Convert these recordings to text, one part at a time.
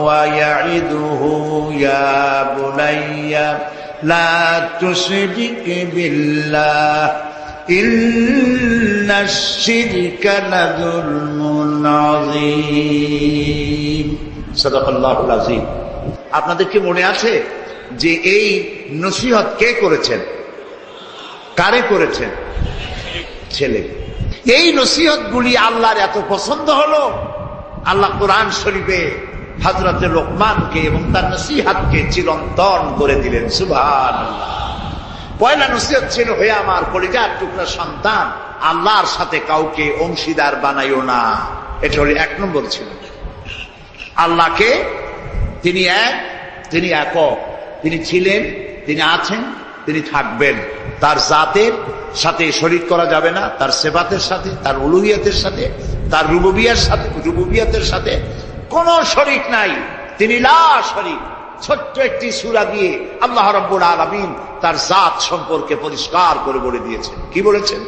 ويعده يا بني لا تشرك بالله إن الشرك لظلم عظيم صدق الله العظيم। আপনাদের কি মনে আছে যে এই নসিহত কে করেছেন, কারে করেছেন? ছেলে। এই নসিহত গুলি আল্লাহর এত পছন্দ হলো, আল্লাহ কোরআন শরীফে হযরতে লোকমানকে এবং তার নসিহতকে চিরন্তন করে দিলেন। সুবহানাল্লাহ। পয়লা নসিহত ছিল, হে আমার কলিজার টুকরা সন্তান, আল্লাহর সাথে কাউকে অংশীদার বানাইও না। এটা হলো 1 নম্বর ছিল। আল্লাহকে তিনি এক, তিনি একক, তিনি ছিলেন, তিনি আছেন, তিনি থাকবেন। তার জাতের সাথে শরীক করা যাবে না, তার সিফাতের সাথে, তার উলুহিয়াতের সাথে, তার রুবুবিয়াতের সাথে কোনো শরীক নাই। তিনি লা শরীক। ছোট্ট একটি সূরা দিয়ে আল্লাহ রাব্বুল আলামিন তার জাত সম্পর্কে পরিষ্কার করে বলে দিয়েছেন। কি বলেছেন?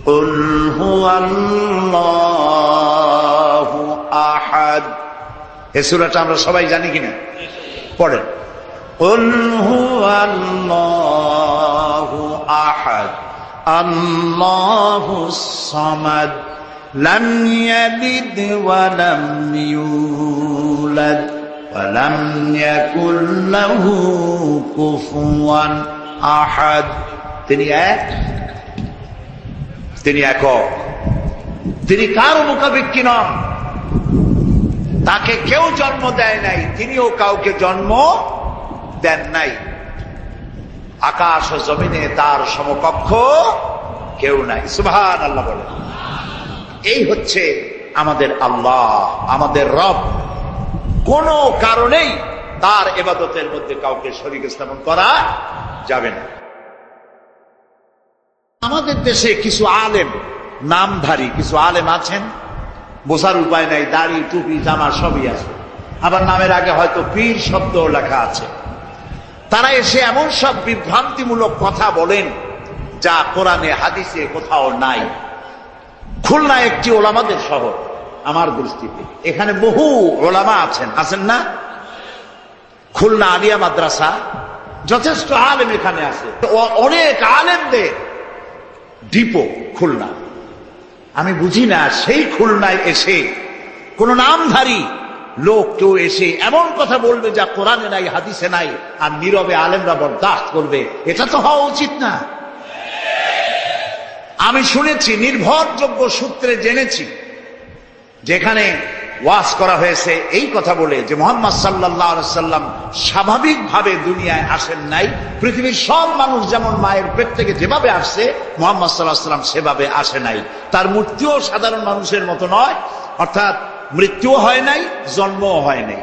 কুল হুয়াল্লাহু আহাদ। এই সূরাটা আমরা সবাই জানি কিনা? পড়েন। কুল হুয়াল্লাহু আহাদ আল্লাহুস সামাদ লাম ইয়ালিদ ওয়া লাম ইউলাদ ওয়া লাম ইয়াকুল লাহু কুফুয়ান আহাদ। তিনি এক, তিনি একক, তিনি কারো মুখাপেক্ষী নন, তাকে কেউ জন্ম দেয় নাই, তিনিও কাউকে জন্ম দেন নাই। আকাশ ও জমিনে তার সমকক্ষ কেউ নাই। সুবহানাল্লাহ বলেন। এই হচ্ছে আমাদের আল্লাহ, আমাদের রব। কোন কারণেই তার ইবাদতের মধ্যে কাউকে শরীক স্থাপন করা যাবে না। আমাদের দেশে কিছু আলেম, নামধারী কিছু আলেম আছেন, বোঝার উপায় নাই, দাড়ি টুপি জামা সবই আছে, আবার নামের আগে হয়তো পীর শব্দ লেখা আছে। তারা এসে এমন সব বিভ্রান্তিমূলক কথা বলেন যা কোরআনে হাদিসে কোথাও নাই। খুলনা একটি ওলামাদের শহর আমার দৃষ্টিতে, এখানে বহু ওলামা আছেন না? খুলনা আলিয়া মাদ্রাসা, যথেষ্ট আলেম এখানে আছে, অনেক আলেমদের ডিপো খুলনা। আমি বুঝি না সেই খুলনায় এসে কোন নামধারী লোক কেউ এসে এমন কথা বলবে যা কোরআনে নাই, হাদিসে নাই, আর নীরবে আলেমরা বরদাস্ত করবে। এটা তো হওয়া উচিত না। আমি শুনেছি, নির্ভরযোগ্য সূত্রে জেনেছি, যেখানে ওয়াজ করা হয়েছে এই কথা বলে যে মুহাম্মদ সাল্লাল্লাহু আলাইহি সাল্লাম স্বাভাবিকভাবে দুনিয়ায় আসেন নাই। পৃথিবীর সব মানুষ যেমন মায়ের পেট থেকে যেভাবে আসছে, মুহাম্মদ সাল্লাল্লাহু আলাইহি সাল্লাম সেভাবে আসে নাই। তার মৃত্যুও সাধারণ মানুষের মতো নয়, অর্থাৎ মৃত্যুও হয় নাই, জন্মও হয় নাই।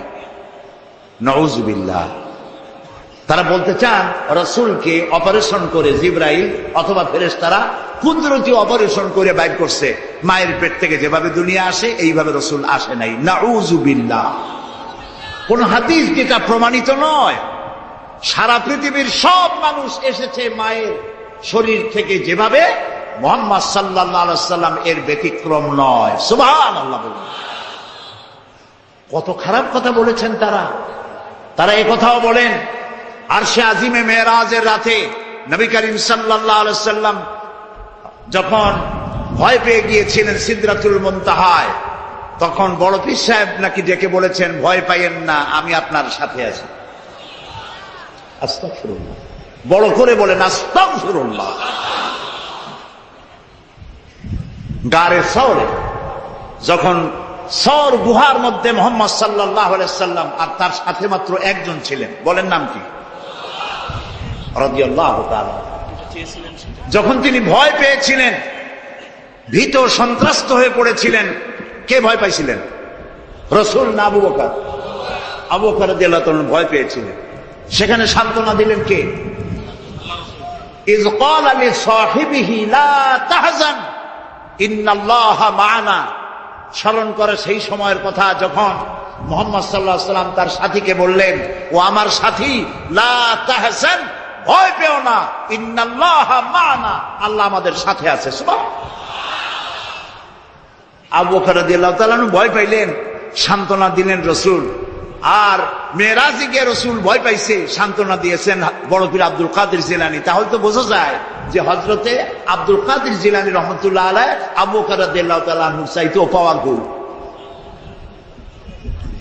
নাউযুবিল্লাহ। তারা বলতে চান রাসূলকে অপারেশন করে জিবরাইল অথবা ফেরেশতারা কুদরতি অপারেশন করে বাইর করছে। মায়ের পেট থেকে যেভাবে দুনিয়া আসে এইভাবে রাসূল আসে নাই। নাউযুবিল্লাহ। কোন হাদিস যেটা প্রমাণিত নয়। সারা পৃথিবীর সব মানুষ এসেছে মায়ের শরীর থেকে যেভাবে, মুহাম্মদ সাল্লাল্লাহু আলাইহি সাল্লাম এর ব্যতিক্রম নয়। সুবহানাল্লাহ। কত খারাপ কথা বলেছেন তারা এই কথাও বলেন আরশে আজিমে মেরাজের রাতে নবী করিম সাল্লাল্লাহু আলাইহি সাল্লাম যখন ভয় পেয়ে গিয়েছিলেন সিদরাতুল মুনতাহায়, তখন বড় পীর সাহেব নাকি ডেকে বলেছেন, ভয় পাইয়েন না, আমি আপনার সাথে আছি। আস্তাগফিরুল্লাহ। বড় করে বলেন আস্তাগফিরুল্লাহ। গারে সওরে যখন সওর গুহার মধ্যে মুহাম্মদ সাল্লাল্লাহু আলাইহি সাল্লাম আর তার সাথে মাত্র একজন ছিলেন, বলেন নাম কি? রাদিয়াল্লাহু তাআলা। যখন তিনি ভয় পেয়েছিলেন, ভীত সন্ত্রস্ত হয়ে পড়েছিলেন, কে ভয় পাইছিলেন? রাসূল না আবু বকর? আবু বকর রাদিয়াল্লাহু তাআলা ভয় পেয়েছিলেন। সেখানে সান্ত্বনা দিলেন কে? ইয ক্বালা লিসাহিবিহি লা তাহজান ইন্নাল্লাহা মা'ানা। স্মরণ করে সেই সময়ের কথা যখন মুহাম্মদ সাল্লাল্লাহু আলাইহি সাল্লাম তার সাথীকে বললেন, ও আমার সাথী, লা তাহজান, ভয় পেও না, ইন্নাল্লাহা মা'ানা, আল্লাহ আমাদের সাথে আছে। সুবহানাল্লাহ। আবু বকর রাদিয়াল্লাহু তাআলা ভয় পাইলেন, সান্ত্বনা দিলেন রাসূল। আর মেরাজে গিয়ে রসুল ভয় পাইছে, সান্ত্বনা দিয়েছেন বড় পীর আব্দুল কাদের জিলানী, তাহলে তো বোঝা যায় যে হযরতে আব্দুল কাদের জিলানী রহমতুল্লাহ আলাইহি আবু বকর রাদিয়াল্লাহু তাআলা আনহু চাইতেও পাওয়ারফুল।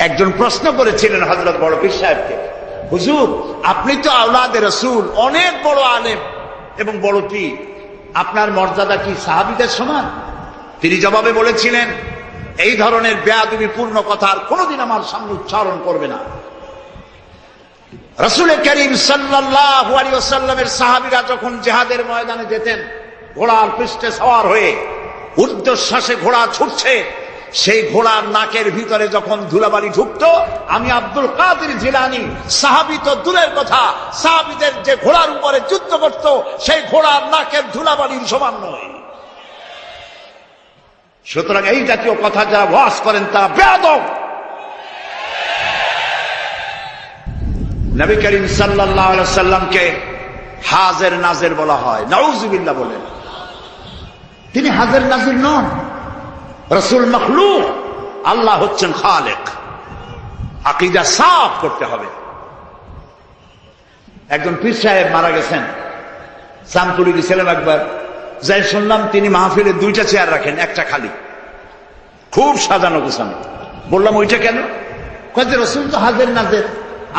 একজন প্রশ্ন করেছিলেন হযরত বড় পীর সাহেবকে, হুজুর আপনি তো আওলাদে রাসূল, অনেক বড় আলেম এবং বড় পীর, আপনার মর্যাদা কি সাহাবীদের সমান? তিনি জবাবে বলেছিলেন, এই ধরনের বেয়াদবিপূর্ণ কথা আর কোনোদিন আমার সামনে উচ্চারণ করবে না। রাসূল করিম সাল্লাল্লাহু আলাইহি ওয়াসাল্লামের সাহাবীরা যখন জিহাদের ময়দানে যেতেন, ঘোড়ার পৃষ্ঠে সওয়ার হয়ে ঊর্ধ্বশ্বাসে ঘোড়া ছুটছে, সেই ঘোড়ার নাকের ভিতরে যখন ধুলাবালি ঢুকতো, আমি আব্দুল কাদের জিলানী, সাহাবী তো দূরের কথা, সাহাবীদের যে ঘোড়ার উপরে যুদ্ধ করত সেই ঘোড়ার নাকের ধুলাবালির সমান নয়। সুতরাং এই জাতীয় কথা যারা ওয়াজ করেন তারা বেয়াদব। নবী করিম সাল্লাল্লাহু আলাইহি ওয়াসাল্লামকে হাজির নাজির বলা হয়, নাউযুবিল্লাহ বলেন। তিনি হাজির নাজির নন, রাসূল মাখলুক, আল্লাহ হচ্ছেন খালেক। আকীদা সাফ করতে হবে। একজন পীর সাহেব মারা গেছেন, সামপুরি গেছিলাম একবার, যাই শুনলাম তিনি মাহফিলে দুইটা চেয়ার রাখেন, একটা খালি, খুব সাজানো গোছানো। বললাম ওইটা কেন? কয় যে রাসূল তো হাজির নাজির,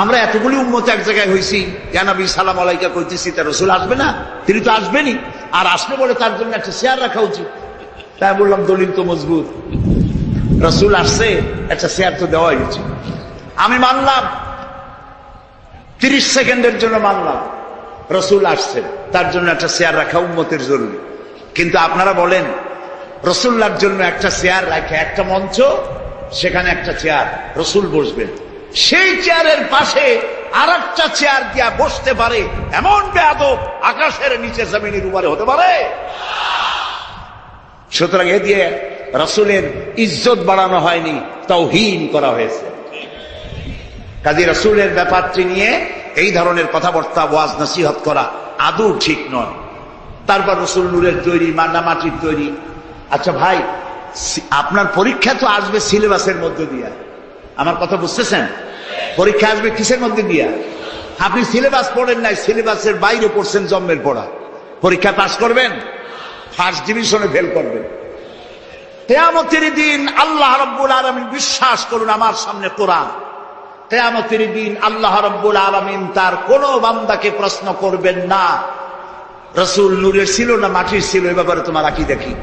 আমরা এতগুলি উম্মত এক জায়গায় হয়েছি, ইয়া নবী সালাম আলাইকা কইতেছি, তা রাসূল আসবে না? তিনি তো আসবেনই, আর আসলে বলে তার জন্য একটা চেয়ার রাখা উচিত। তাই বললাম দলিল তো মজবুত, রাসূল আসছে, একটা চেয়ার তো দেওয়াই উচিত। আমি মানলাম, 30 সেকেন্ডের জন্য মানলাম রাসূল আসছে, তার জন্য একটা চেয়ার রাখা উম্মতের জরুরি। কিন্তু আপনারা বলেন রাসূলুল্লাহর জন্য একটা চেয়ার রাখে, একটা মঞ্চ, সেখানে একটা চেয়ার, রাসূল বসবেন, সেই চেয়ারের পাশে আর একটা চেয়ার দিয়া বসতে পারে এমন বেয়াদব আকাশের নিচে জমিনের উপরে হতে পারে? সুতরাং এ দিয়ে রাসূলের ইজ্জত বাড়ানো হয়নি, তাওহীন করা হয়েছে। কাজী রাসূলের ব্যাপারটি নিয়ে এই ধরনের কথাবার্তা, ওয়াজ নসিহত করা আদৌ ঠিক নয়। তারপর রাসূল নূরের তৈরি, না মাটির তৈরি? আচ্ছা ভাই, আপনার পরীক্ষা তো আসবে সিলেবাসের মধ্য দিয়া, আমার কথা বুঝতেছেন? পরীক্ষা আসবে কিসের মধ্যে দিয়া? আপনি সিলেবাস পড়েন নাই, সিলেবাসের বাইরে পড়ছেন, জন্মের পড়া। পরীক্ষা পাস করবেন, ফার্স্ট ডিভিশনে ফেল করবেন। কিয়ামতের দিন আল্লাহ রাব্বুল আলামিন, বিশ্বাস করুন আমার সামনে কোরআন, কিয়ামতের দিন আল্লাহ রাব্বুল আলামিন তার কোন বান্দাকে প্রশ্ন করবেন না রাসূল নূরের ছিল না মাটির ছিল, এ ব্যাপারে তোমার আকীদা কি?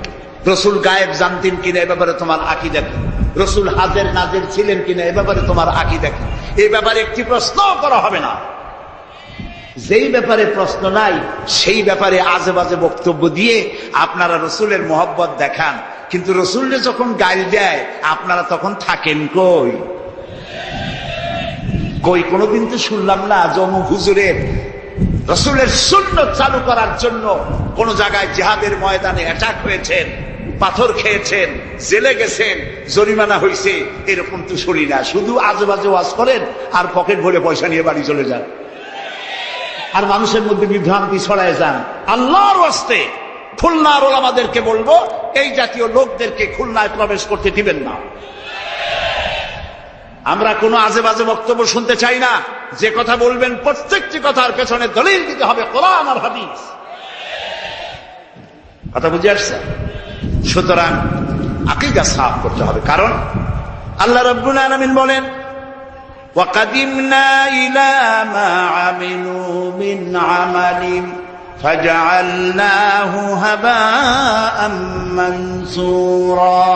রাসূল গায়েব জানতেন কিনা, এ ব্যাপারে তোমার আকীদা কি? রাসূল হাজির নাজির ছিলেন কিনা, এ ব্যাপারে তোমার আকীদা কি? এই ব্যাপারে একটি প্রশ্ন করা হবে না। যেই ব্যাপারে প্রশ্ন নাই সেই ব্যাপারে আজে বাজে বক্তব্য দিয়ে আপনারা রাসূলের মহব্বত দেখান, কিন্তু রাসূলকে যখন গালি দেয় আপনারা তখন থাকেন কই? কোনোদিন তো শুনলাম না জমু হুজুরের রাসূলের সুন্নাত চালু করার জন্য কোন জায়গায় জিহাদের ময়দানে অ্যাটাক হয়েছেন, পাথর খেয়েছেন, জেলে গেছেন, জরিমানা হয়েছে, এরকম তো শুনি না। শুধু আজে বাজে ওয়াজ করেন আর পকেট ভরে পয়সা নিয়ে বাড়ি চলে যান, আর মানুষের মধ্যে বিভ্রান্তি ছড়ায় যান। আল্লাহর ওয়াস্তে খুলনার ওলামাদেরকে বলবো, এই জাতীয় লোকদেরকে খুলনায় প্রবেশ করতে দিবেন না। আমরা কোনো আজে বাজে বক্তব্য শুনতে চাই না। যে কথা বলবেন প্রত্যেকটি কথার পেছনে দলিল দিতে হবে, কোরআন আর হাদিস। কথা বুঝে আসছে? সুতরাং আকীদা সাফ করতে হবে, কারণ আল্লাহ রাব্বুল আলামিন বলেন, وَقَدِمْنَا إِلَى مَا عَمِلُوا مِنْ عَمَلٍ فَجَعَلْنَاهُ هَبَاءً مَنْثُورًا।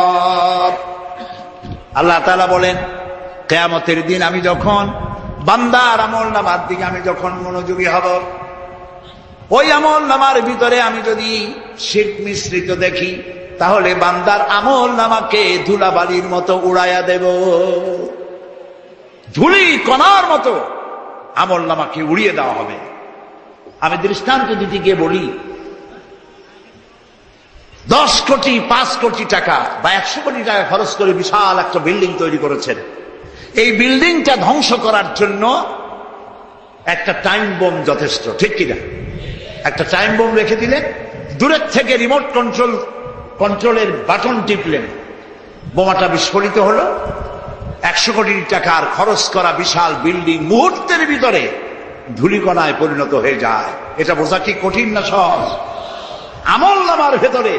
আল্লাহ তাআলা বলেন, কিয়ামতের দিন আমি যখন বান্দার আমলনামার দিকে আমি যখন মনোযোগী হব, ওই আমলনামার ভিতরে আমি যদি শিরক মিশ্রিত দেখি, তাহলে বান্দার আমলনামাকে ধুলাবালির মতো উড়াইয়া দেব, ধুলি কণার মতো আমলনামাকে উড়িয়ে দেওয়া হবে। আমি দৃষ্টান্ত দিতে গিয়ে বলি, 10 কোটি 5 কোটি টাকা বা 100 কোটি টাকা খরচ করে বিশাল একটা বিল্ডিং তৈরি করেছেন। এই বিল্ডিংটা ধ্বংস করার জন্য একটা টাইম বোম যথেষ্ট, ঠিক কিনা? একটা টাইম বোম রেখে দিলেন, দূরের থেকে রিমোট কন্ট্রোলের বাটন টিপলেন, বোমাটা বিস্ফোরিত হলো, 100 কোটি টাকার খরচ করা বিশাল বিল্ডিং মুহূর্তের ভিতরে ধূলিকণায় পরিণত হয়ে যায়। এটা বোঝা কি কঠিন না সহজ? আমলনামার ভেতরে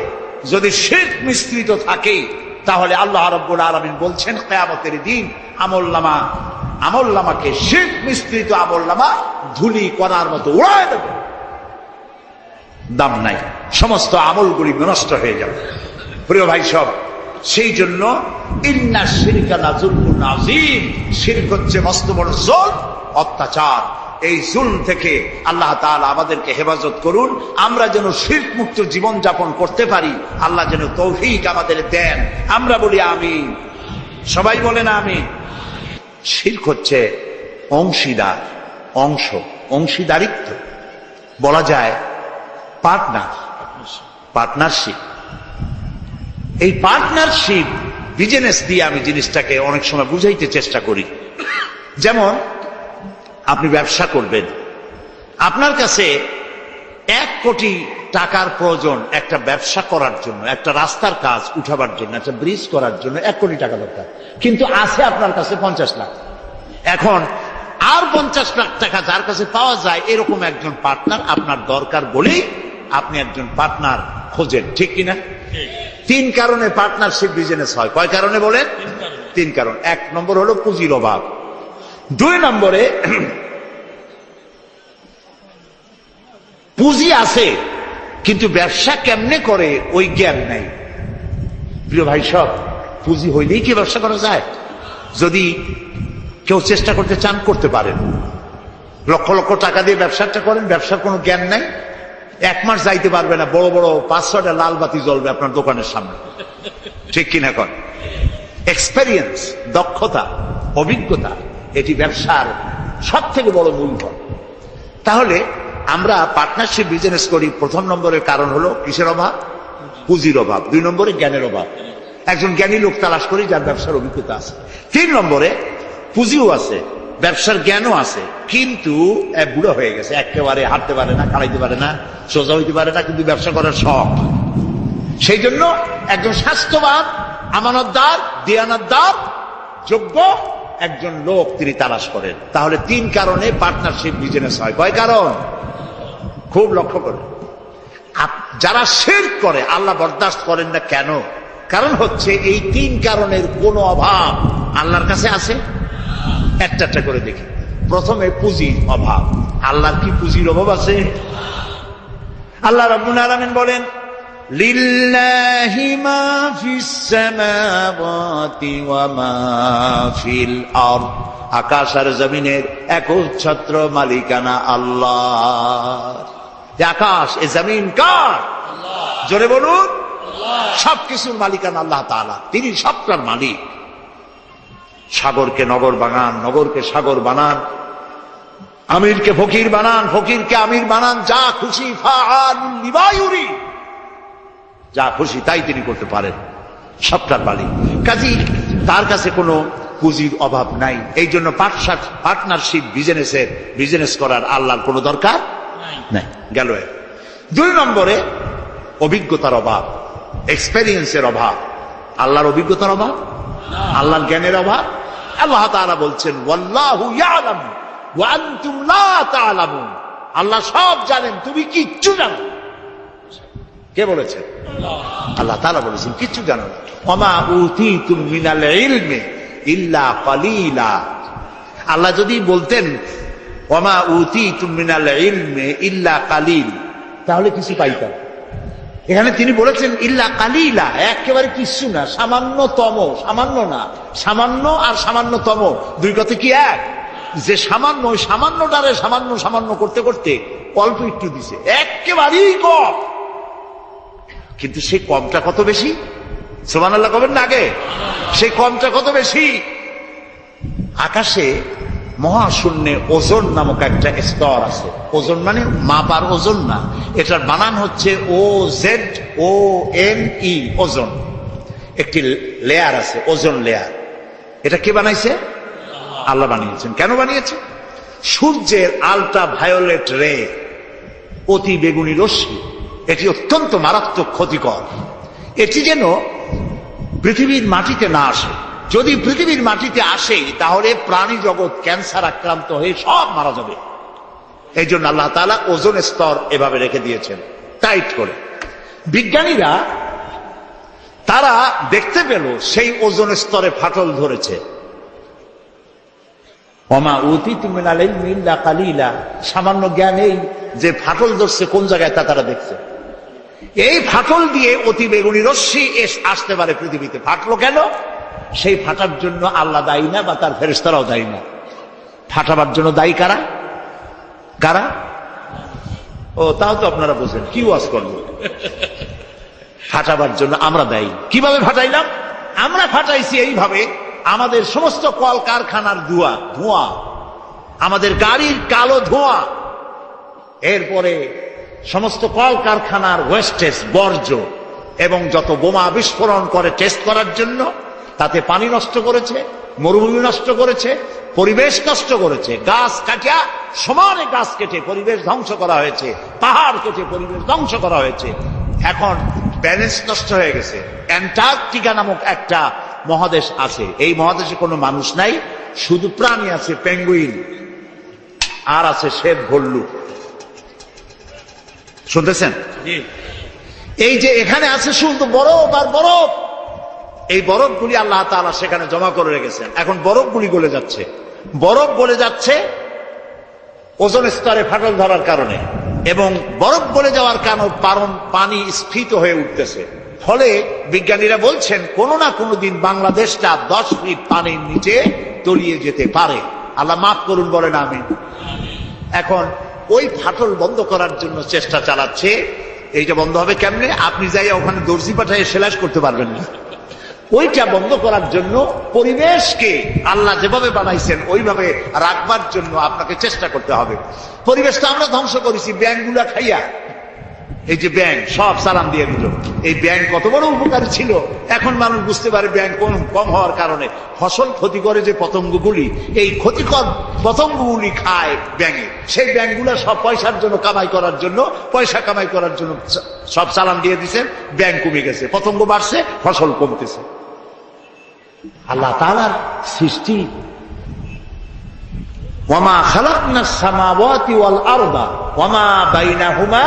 যদি শিরক মিশ্রিত থাকে তাহলে আল্লাহ রাব্বুল আলামিন বলছেন কিয়ামতের দিন আমলনামাকে শিরক মিশ্রিত আমলনামা ধুলি কণার মতো উড়ায় দেবে, দাম নাই, সমস্ত আমলগুলি নষ্ট হয়ে যাবে। প্রিয় ভাই সব, সেই জন্য ইন্না শিরকা লাযুলমুন আযীম, শিরক হচ্ছে মস্ত বড় জুলম, অত্যাচার। এই জুলম থেকে আল্লাহ তাআলা আমাদেরকে হেফাজত করুন, আমরা যেন শিরক মুক্ত জীবন যাপন করতে পারি। আল্লাহ যেন তৌফিক আমাদের দেন। আমরা বলি আমিন, সবাই বলেন আমিন। শিরক হচ্ছে অংশীদারিত্ব, বলা যায় পার্টনারশিপ। এই পার্টনারশিপ বিজনেস দিয়ে আমি জিনিসটাকে অনেক সময় বুঝাইতে চেষ্টা করি। যেমন আপনি ব্যবসা করবেন, আপনার কাছে 1 কোটি টাকার প্রয়োজন একটা ব্যবসা করার জন্য, একটা রাস্তার কাজ উঠাবার জন্য, একটা ব্রিজ করার জন্য 1 কোটি টাকা দরকার, কিন্তু আছে আপনার কাছে 50 লাখ। এখন আর 50 লাখ টাকা যার কাছে পাওয়া যায় এরকম একজন পার্টনার আপনার দরকার বলেই আপনি একজন পার্টনার খোঁজেন, ঠিক কিনা? 3 কারণে পার্টনারশিপ বিজনেস হয়। কয় কারণে বলেন? 3 কারণ। 1 নম্বর হলো পুঁজির অভাব, 2 নম্বরে পুঁজি আছে কিন্তু ব্যবসা কেমনে করে ওই জ্ঞান নাই। প্রিয় ভাই সব, পুঁজি হইলেই কি ব্যবসা করা যায়? যদি কেউ চেষ্টা করতে চান করতে পারেন, লক্ষ লক্ষ টাকা দিয়ে ব্যবসাটা করেন, ব্যবসার কোনো জ্ঞান নাই, 1 মাস যাইতে পারবে না, বড় বড় 5-6টা লাল বাতি জ্বলবে আপনার দোকানের সামনে, ঠিক কিনা? কর এক্সপেরিয়েন্স, দক্ষতা, অভিজ্ঞতা, এটি ব্যবসার সব থেকে বড় মূলধন। তাহলে আমরা পার্টনারশিপ বিজনেস করি, 1 নম্বরের কারণ হলো কিসের অভাব? পুঁজির অভাব। 2 নম্বরে জ্ঞানের অভাব, একজন জ্ঞানী লোক তালাশ করি যার ব্যবসার অভিজ্ঞতা আছে। 3 নম্বরে পুঁজিও আছে, ব্যবসার জ্ঞানও আছে, কিন্তু বুড়ো হয়ে গেছে, একেবারে হাঁটতে পারে না, কালাইতে পারে না, সোজা হইতে পারে না, কিন্তু ব্যবসা করার শখ। সেই জন্য একজন স্বাস্থ্যবান, আমানতদার, দিয়ানতদার, যোগ্য একজন লোক তিনি তালাশ করেন। তাহলে 3 কারণে পার্টনারশিপ বিজনেস হয়। কয় কারণ? খুব লক্ষ্য করে। যারা শিরক করে আল্লাহ বরদাস্ত করেন না কেন? কারণ হচ্ছে এই 3 কারণের কোনো অভাব আল্লাহর কাছে আছে। একটা একটা করে দেখি। প্রথমে পুঁজির অভাব। আল্লাহর কি পুঁজির অভাব আছে? আল্লাহ রাব্বুল আলামিন বলেন, লিল্লাহি মা ফিস সামাওয়াতি ওয়া মা ফিল আরদ, আকাশ আর জমিনের একচ্ছত্র মালিকানা আল্লাহ। আকাশ এ জমিন কার? আল্লাহ। জোরে বলুন, সবকিছুর মালিকানা আল্লাহ তাআলা, তিনি সবটার মালিক। সাগরকে নগর বানান, নগরকে সাগর বানান, আমিরকে ফকির বানান, ফকিরকে আমির বানান, যা খুশি ফাআলুল লিমা ইউরিদ, যা খুশি তাই তিনি করতে পারেন, সবটার মালিক। কাজী তার কাছে কোনো পুঁজির অভাব নাই। এই জন্য পার্টনারশিপ বিজনেস করার আল্লাহর কোনো দরকার নাই। গেল। 2 নম্বরে অভিজ্ঞতার অভাব, এক্সপেরিয়েন্সের অভাব। আল্লাহর অভিজ্ঞতার অভাব, আল্লাহর জ্ঞানের অভাব। আল্লাহ তাআলা বলছেন, ওয়াল্লাহু ইয়ালামু ওয়া আনতুম লা তা'লামুন, আল্লাহ সব জানেন, তুমি কিচ্ছু জানো। কে বলেছেন? আল্লাহ তাআলা বলেছেন কিচ্ছু জানো না। ওমা উতীতুম মিনাল ইলমি ইল্লা কালিলা। আল্লাহ যদি বলতেন ওমা উতীতুম মিনাল ইলমি ইল্লা কালিল, তাহলে কিছু পাইতাম। এখানে তিনি বলেছেন ইল্লা কালিলা, একেবারে কিছু না, সামান্যতম। সামান্য না, সামান্য আর সামান্যতম 2 কথা কি এক? যে সামান্য, ওই সামান্যটারে সামান্য সামান্য করতে করতে অল্প একটু দিছে, একেবারেই কম। কিন্তু সেই কমটা কত বেশি? সুবহানাল্লাহ কবেন না আগে? সেই কমটা কত বেশি? আকাশে মহাশূন্যে ওজন নামক একটা স্তর আছে। ওজন মানে মাপার ওজন না, এটার বানান হচ্ছে OZONE, ওজন। একটি লেয়ার আছে, ওজন লেয়ার। এটা কে বানাইছে? আল্লাহ বানিয়েছেন। কেন বানিয়েছেন? সূর্যের আল্ট্রা ভায়োলেট রে, অতি বেগুনি রশ্মি, এটি অত্যন্ত মারাত্মক ক্ষতিকর। এটি যেন পৃথিবীর মাটিতে না আসে, যদি পৃথিবীর মাটিতে আসে তাহলে প্রাণী জগৎ ক্যান্সার আক্রান্ত হয়ে সব মারা যাবে। এই জন্য আল্লাহ তাআলা ওজোন স্তর এভাবে রেখে দিয়েছেন টাইট করে। বিজ্ঞানীরা তারা দেখতে পেল সেই ওজোন স্তরে ফাটল ধরেছে। ওমা উতিতু মিনাল ইলমি ইল্লা কালিলা, সামান্য জ্ঞান এই যে ফাটল ধরছে কোন জায়গায় তা তারা দেখছে। এই ফাটল দিয়ে অতি বেগুনি রশ্মি আসতে পারে পৃথিবীতে। ফাটলো কেন? সেই ফাটার জন্য আল্লাহ দায়ী না বা তার ফেরেশতারাও দায়ী না। ফাটাবার জন্য দায়ী কারা? কারা? ও তাও তো আপনারা বুঝেন, কি ওয়াজ করবো। ফাটাবার জন্য আমরা দায়ী। কিভাবে ফাটাইলাম? আমরা ফাটাইছি এইভাবে, আমাদের সমস্ত কল কারখানার ধোঁয়া, আমাদের গাড়ির কালো ধোঁয়া, এরপরে সমস্ত কল কারখানার ওয়েস্টেজ বর্জ্য এবং যত বোমা বিস্ফোরণ করে টেস্ট করার জন্য, তাতে পানি নষ্ট করেছে, মরুভূমি নষ্ট করেছে, পরিবেশ নষ্ট করেছে। গাছ কাটিয়া সমানে গাছ কেটে পরিবেশ ধ্বংস করা হয়েছে, পাহাড় কেটে পরিবেশ ধ্বংস করা হয়েছে। এখন ব্যালেন্স নষ্ট হয়ে গেছে। অ্যান্টার্কটিকা নামক একটা মহাদেশ আছে, এই মহাদেশে কোনো মানুষ নাই, শুধু প্রাণী আছে, পেঙ্গুইন আর আছে শ্বেত ভল্লুক। শুনতেছেন? এই যে এখানে আছে শুধু বরফ আর বরফ। এই বরফগুলি আল্লাহ তাআলা সেখানে জমা করে রেখেছেন। এখন বরফগুলি গলে যাচ্ছে, বরফ গলে যাচ্ছে ওজোন স্তরে ফাটল ধরার কারণে, এবং বরফ গলে যাওয়ার কারণ পানি স্ফীত হয়ে উঠতেছে। ফলে বিজ্ঞানীরা বলছেন কোনো না কোনো দিন বাংলাদেশটা 10 ফিট পানির নিচে তলিয়ে যেতে পারে। আল্লাহ মাফ করুন, বলেন আমিন। এখন ওই ফাটল বন্ধ করার জন্য চেষ্টা চালাচ্ছে। এইটা বন্ধ হবে কেমনে? আপনি যাই ওখানে দর্জি পাঠায় সেলাই করতে পারবেন না। ওইটা বন্ধ করার জন্য পরিবেশকে আল্লাহ যেভাবে বানাইছেন ওইভাবে রাখবার জন্য আপনাকে চেষ্টা করতে হবে। পরিবেশটা আমরা ধ্বংস করেছি ব্যাঙগুলা খাইয়া। এই যে ব্যাঙ সব সালাম দিয়ে দিল, এই ব্যাঙ কত বড় উপকারী ছিল। এখন মানুষ বুঝতে পারে ব্যাঙ কম হওয়ার কারণে ফসল ক্ষতি করে যে পতঙ্গগুলি, এই ক্ষতিকর পতঙ্গগুলি খায় ব্যাঙে। সেই ব্যাঙগুলা সব পয়সার জন্য কামাই করার জন্য, পয়সা কামাই করার জন্য সব সালাম দিয়ে দিচ্ছেন, ব্যাঙ কমে গেছে, পতঙ্গ বাড়ছে, ফসল কমতেছে। আল্লাহ তাআলার সৃষ্টি। ওয়ামা খালাকনাস সামাওয়াতি ওয়াল আরদা ওয়ামা বাইনাহুমা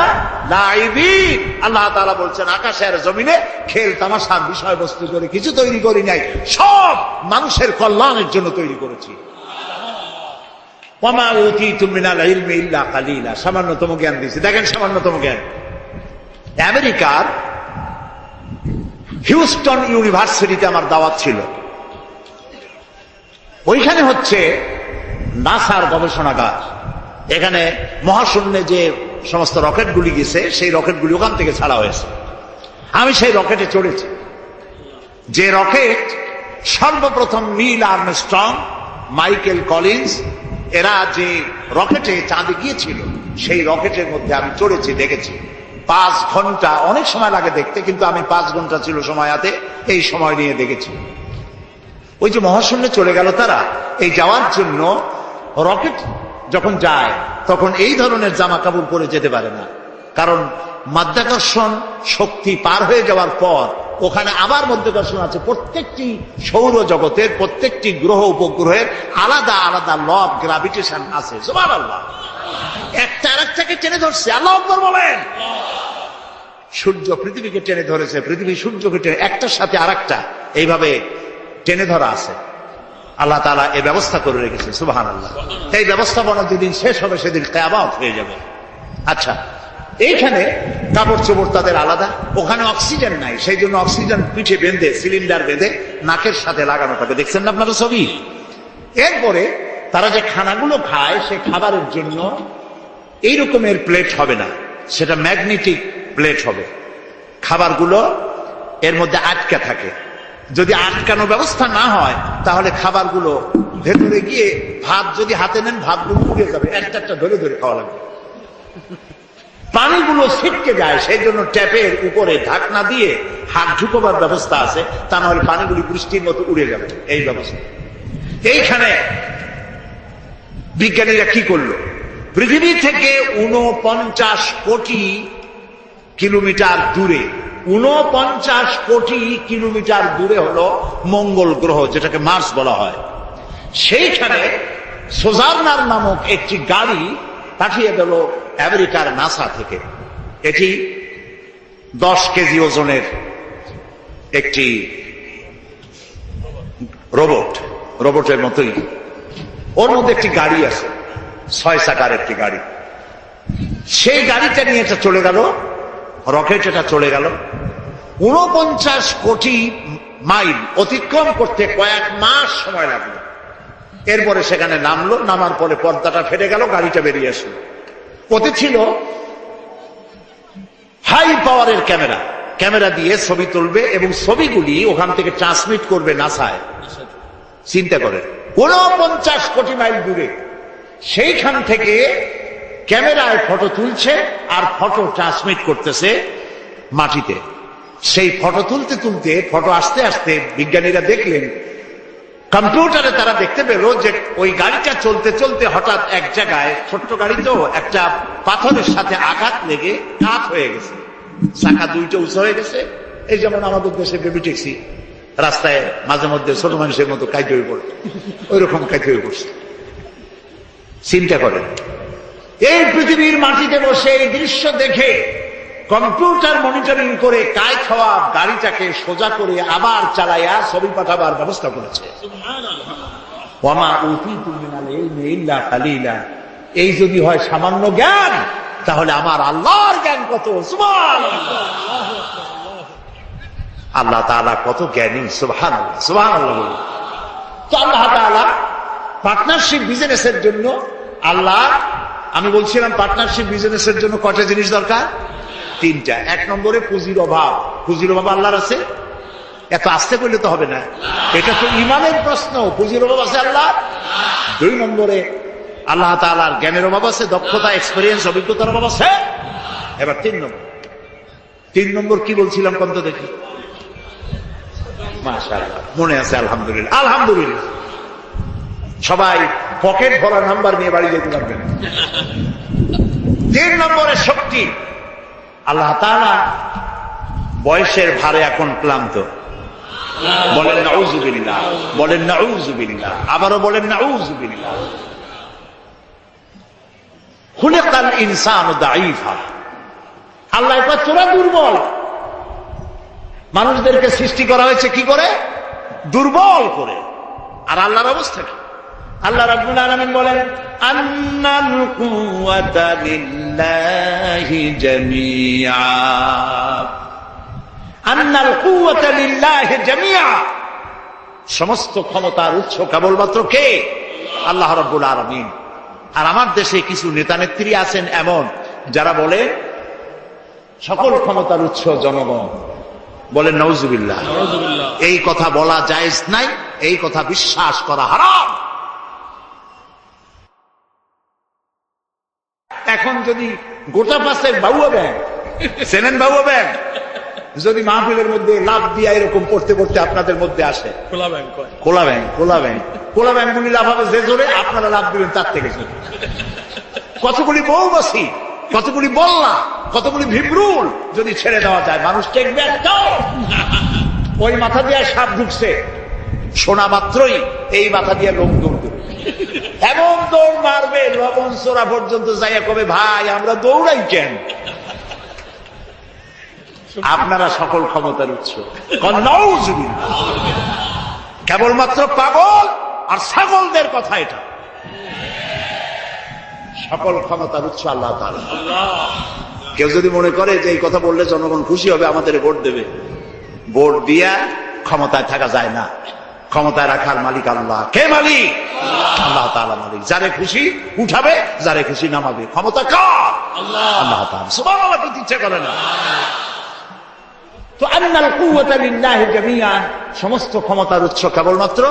লাইবিন। আল্লাহ তাআলা বলছেন আকাশের জমিনে খেল তামাশার বিষয়বস্তু করে কিছু তৈরি করি নাই, সব মানুষের কল্যাণের জন্য তৈরি করেছি। ওয়ামা উতিতুম মিনাল ইলমি ইল্লা কালিলা, সামান্যতম জ্ঞান দিয়েছি। দেখেন সামান্যতম জ্ঞান। আমেরিকার হিউস্টন ইউনিভার্সিটিতে আমার দাওয়াত ছিল। ওইখানে হচ্ছে নাসার গবেষণাগার। এখানে মহাশূন্যে যে সমস্ত রকেটগুলি গেছে সেই রকেটগুলি ওখান থেকে ছাড়া হয়েছে। আমি সেই রকেটে চড়েছি, যে রকেট সর্বপ্রথম নীল আর্মস্ট্রং, মাইকেল কলিন্স এরা যে রকেটে চাঁদে গিয়েছিল সেই রকেটের মধ্যে আমি চড়েছি, দেখেছি। 5 ঘন্টা, অনেক সময় লাগে দেখতে, কিন্তু আমি 5 ঘন্টা ছিল সময় হাতে, এই সময় নিয়ে দেখেছি। ওই যে মহাশূন্যে চলে গেল তারা, এই যাওয়ার জন্য রকেট যখন যায় তখন এই ধরনের জামা কাপড় পরে যেতে পারে না, কারণ মাধ্যাকর্ষণ শক্তি পার হয়ে যাওয়ার পর ওখানে আবার মাধ্যাকর্ষণ আছে। প্রত্যেকটি সৌরজগতের প্রত্যেকটি গ্রহ উপগ্রহের আলাদা আলাদা ল অফ গ্রাভিটেশন আছে। সুবহানাল্লাহ। একটা আরেকটাকে টেনে ধরছে। আল্লাহু আকবার বলেন। সূর্য পৃথিবীকে টেনে ধরেছে, পৃথিবী সূর্যকে টেনে, একটার সাথে আরেকটা এইভাবে টেনে ধরা আছে। আল্লাহ তাআলা এই ব্যবস্থা করে রেখেছে। সুবহানাল্লাহ। এই ব্যবস্থাপনা যেদিন শেষ হবে সেদিন কিয়ামত হয়ে যাবে। আচ্ছা, এইখানে কাপড় চোপড় তাদের আলাদা, ওখানে অক্সিজেন নাই, সেই জন্য অক্সিজেন পিঠে বেঁধে, সিলিন্ডার বেঁধে নাকের সাথে লাগানো থাকে। দেখছেন না আপনারা ছবি? এরপরে তারা যে খানাগুলো খায় সে খাবারের জন্য এই রকমের প্লেট হবে না, সেটা ম্যাগনেটিক প্লেট হবে। খাবারগুলো এর মধ্যে আটকে থাকে। যদি আটকানো ব্যবস্থা না হয় তাহলে খাবারগুলো ভেতরে গিয়ে ভাত যদি হাতে নেন ভাতগুলো উড়ে যাবে, একটা একটা ধরে ধরে খাওয়া লাগবে। পানিগুলো ছিটকে যায়, সেই জন্য ট্যাপের উপরে ঢাকনা দিয়ে হাত ঢুকবার ব্যবস্থা আছে, তা না হলে পানিগুলি বৃষ্টির মতো উড়ে যাবে। এই ব্যবস্থা। এইখানে বিজ্ঞানীরা কি করলো? পৃথিবী থেকে 49 কোটি কিলোমিটার দূরে 49 কোটি কিলোমিটার দূরে হলো মঙ্গল গ্রহ, যেটাকে মার্স বলা হয়। সেইখানে সোজার্নার নামক একটি গাড়ি পাঠিয়ে দিল আমেরিকার নাসা থেকে। এটি 10 কেজি ওজনের একটি রোবটের মতোই। ওর মধ্যে একটি গাড়ি আছে, 6 চাকার একটি গাড়ি। সেই গাড়িটা নিয়ে এটা চলে গেল, রকেট এটা চলে গেল। 49 কোটি মাইল অতিক্রম করতে কয়েক মাস সময় লাগলো। এরপরে সেখানে নামলো, নামার পরে পর্দাটা ফেটে গেল, গাড়িটা বেরিয়ে আসলো। ওতে ছিল হাই পাওয়ারের ক্যামেরা দিয়ে ছবি তুলবে এবং ছবিগুলি ওখান থেকে ট্রান্সমিট করবে নাসায়। চিন্তা করেন, 49 কোটি মাইল দূরে সেইখান থেকে ক্যামেরায় ফটো তুলছে আর ফটো ট্রান্সমিট করতেছে মাটিতে। সেই ফটো তুলতে তুলতে, ফটো আসতে আসতে বিজ্ঞানীরা দেখলেন, কম্পিউটারে তারা দেখতে পেল যে ওই গাড়িটা চলতে চলতে হঠাৎ এক জায়গায়, ছোট্ট গাড়ি তো, একটা পাথরের সাথে আঘাত লেগে কাত হয়ে গেছে, চাকা দুইটা উঁচু হয়ে গেছে। এই যেমন আমাদের দেশে বেবি ট্যাক্সি রাস্তায় মাঝে মধ্যে ছোট মানুষের মতো কাইতে হয়ে পড়ে, ওই রকম কাইতে হয়ে পড়ছে। চিন্তা করেন, এই পৃথিবীর মাটিতে বসে এই দৃশ্য দেখে কম্পিউটার মনিটরিং করে কাইত হওয়া গাড়িটাকে সোজা করে আবার চালাইয়া ছবি পাঠাবার ব্যবস্থা করেছে। ওয়ামা উতীতু মিনাল ইলমি ইল্লা কালিলা। এই যদি হয় সামান্য জ্ঞান, তাহলে আমার আল্লাহর জ্ঞান কত! সুবহানাল্লাহ। আল্লাহ তাআলা কত জ্ঞানী! সুবহানাল্লাহ, সুবহানাল্লাহ। তো আল্লাহ তাআলা পার্টনারশিপ বিজনেসের জন্য, আল্লাহ, আমি বলছিলাম পার্টনারশিপ বিজনেসের জন্য কয়টা জিনিস দরকার? 3টা। 1 নম্বরে পুঁজির অভাব। পুঁজির অভাব আল্লাহর আছে? এত আসতে করলে তো হবে না, এটা তো ইমানের প্রশ্ন। পুঁজির অভাব আছে আল্লাহ? 2 নম্বরে আল্লাহ তাআলার জ্ঞানের অভাব আছে, দক্ষতা, এক্সপেরিয়েন্স, অভিজ্ঞতার অভাব আছে। এবার 3 নম্বর কি বলছিলাম কোন তো দেখি? মাশাআল্লাহ, মনে আছে? আলহামদুলিল্লাহ, আলহামদুলিল্লাহ। সবাই পকেট ভরা নাম্বার নিয়ে বাড়ি যেতে পারবেন। 3 নম্বরে শক্তি। আল্লাহ তাআলা বয়সের ভারে এখন ক্লান্ত। বলেন নাউযুবিল্লাহ, বলেন নাউযুবিল্লাহ, আবারও বলেন নাউযুবিল্লাহ। খুলিকাল ইনসানু দাঈফা। আল্লাহ কয় তোরা দুর্বল। মানুষদেরকে সৃষ্টি করা হয়েছে কি করে? দুর্বল করে। আর আল্লাহর অবস্থা কি? আল্লাহ রাব্বুল আলামিন বলেন, আন্নাল কুওয়াতা লিল্লাহি জামিআ। আন্নাল কুওয়াতা লিল্লাহি জামিআ। সমস্ত ক্ষমতার উৎস কেবলমাত্র কে? আল্লাহ রাব্বুল আলামিন। আর আমার দেশে কিছু নেতা নেত্রী আছেন এমন, যারা বলে সকল ক্ষমতার উৎস জনগণ। বলেন নাউযুবিল্লাহ। এই কথা বলা জায়েজ নাই, এই কথা বিশ্বাস করা হারাম। এখন যদি গোটা পাশের বাবুয়া ব্যাংক, চেনেন বাবুয়া ব্যাংক, যদি মাহফিলের মধ্যে লাভ দিয়া এরকম পড়তে পড়তে আপনাদের মধ্যে আসে, খোলা ব্যাংক গুলি লাভ হবে যে জোরে, আপনারা লাভ দিবেন তার থেকে জোরে। কতগুলি বউবাসী, কতগুলি বল্লা, কতগুলি ভিবরুল যদি ছেড়ে দেওয়া যায়, মানুষ টেকবে একটাও। ওই মাথা দিয়ে সাপ ঢুকছে, শোনা মাত্রই এই মাথা দিয়ে লোক দৌড় দেবে, এমন দৌড় মারবে লবণ চোরা পর্যন্ত যাইয়া কবে, ভাই আমরা দৌড়াই কেন? আপনারা সকল ক্ষমতার উৎস। কেবলমাত্র পাগল আর ছাগলদের কথা এটা। সকল ক্ষমতার উৎস আল্লাহ তাআলা। কেউ যদি মনে করে যে এই কথা বললে জনগণ খুশি হবে, আমাদের ভোট দেবে, ভোট দিয়া ক্ষমতায় থাকা যায় না। ক্ষমতায় রাখার মালিক আল্লাহ। কে মালিক? আল্লাহ তাআলা মালিক। যারে খুশি উঠাবে, যারে খুশি নামাবে। ক্ষমতা কার? আল্লাহ তাআলা। সুবহানাল্লাহ, বলতে ইচ্ছা করে না। তো আন্নাল কুওয়াতা লিল্লাহি জামিআন, সমস্ত ক্ষমতার উৎস কেবলমাত্র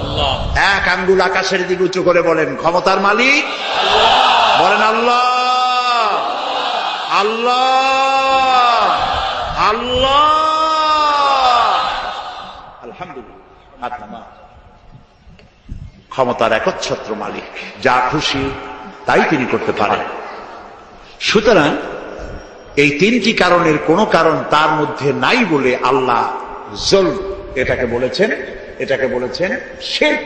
আল্লাহ। এক আঙ্গুল আকাশের দিকে উঁচু করে বলেন, ক্ষমতার মালিক আল্লাহ। বলেন আল্লাহ, আল্লাহ, আল্লাহ। আলহামদুলিল্লাহ। ক্ষমতার একচ্ছত্র মালিক, যা খুশি তাই তিনি করতে পারেন। সুতরাং এই তিনটি কারণের কোনো কারণ তার মধ্যে নাই বলে আল্লাহ জুলম এটাকে বলেছেন শিরক,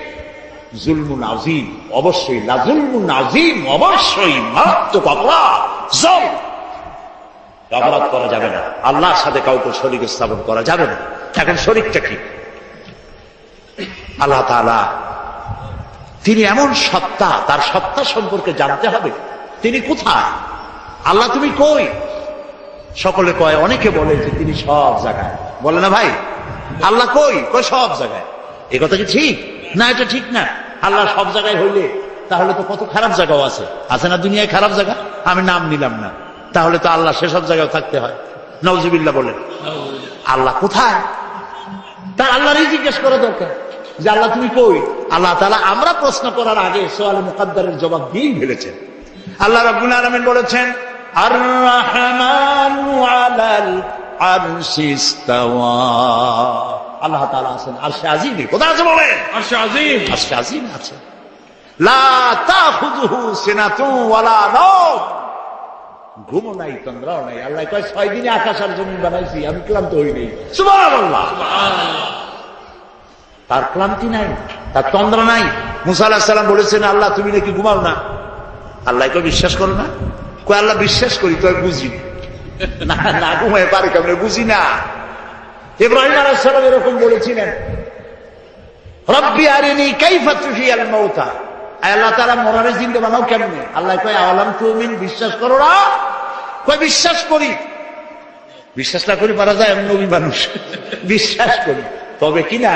জুলমুন আযীম। অবশ্যই লাজুলমুন আযীম, অবশ্যই মারাত্মক অপরাধ জুলম। অপরাধ করা যাবে না, আল্লাহর সাথে কাউকে শরীক স্থাপন করা যাবে না। এখন শরীকটা কি? আল্লাহ তাআলা তিনি এমন সত্তা, তার সত্তা সম্পর্কে জানতে হবে। তিনি কোথায়? আল্লাহ তুমি কই? সকলে কয়, অনেকে বলে যে তিনি সব জায়গায়। বলে না ভাই, আল্লাহ কই? কই সব জায়গায়। এ কথা কি ঠিক? না, এটা ঠিক না। আল্লাহ সব জায়গায় হইলে তাহলে তো কত খারাপ জায়গাও আছে না দুনিয়ায় খারাপ জায়গা? আমি নাম নিলাম না, তাহলে তো আল্লাহ সেসব জায়গায় থাকতে হয়। নাউজুবিল্লাহ বলেন। আল্লাহ কোথায়? তার আল্লাহরই জিজ্ঞেস করা দরকার যে আল্লাহ তুমি কই? আল্লাহ তাআলা আমরা প্রশ্ন করার আগে সোয়ালে মুকাদ্দারের জবাব দিয়েই ফেলেছেন। আল্লাহ রাব্বুল আলামিন বলেছেন, আর রাহমানু আলাল আরশি ইসতাওয়া। আল্লাহ তাআলা আছেন আরশে আজিমে। কোথায় আছে বলেন? আরশে আজিম। আরশে আজিম আছে। লা তাখুযুহু সিনাতুন ওয়ালা নাওম। ঘুমও নাই, তন্দ্রাও নাই। আল্লাহ কয় 6 দিনে আকাশ আর জমিন বানাইছি, আমি ক্লান্ত হই নাই। সুবহানাল্লাহ। তার ক্লান্তি নাই, তার তন্দ্রা নাই। মুসা আলাইহিস সালাম বলেছেন, আল্লাহ তুমি নাকি ঘুমাও না। আল্লাহ কয় বিশ্বাস করো না? কয় আল্লাহ বিশ্বাস করি, তো বুঝি না ঘুমায় পারে কেমন? বুঝি না। ইব্রাহিম আলাইহিস সালাম এরকম বলেছিলেন, রব্বি আরিনি কাইফা তুহিয়াল মাউতা। আল্লাহ তাআলা মরারে জিন্দা বানাও কেমনে? আল্লাহ কয় আওয়ালাম তুমিন, বিশ্বাস করো না? কয় বিশ্বাস করি। বিশ্বাস না করি পারা যায়? নবী মানুষ বিশ্বাস করি, তবে কিনা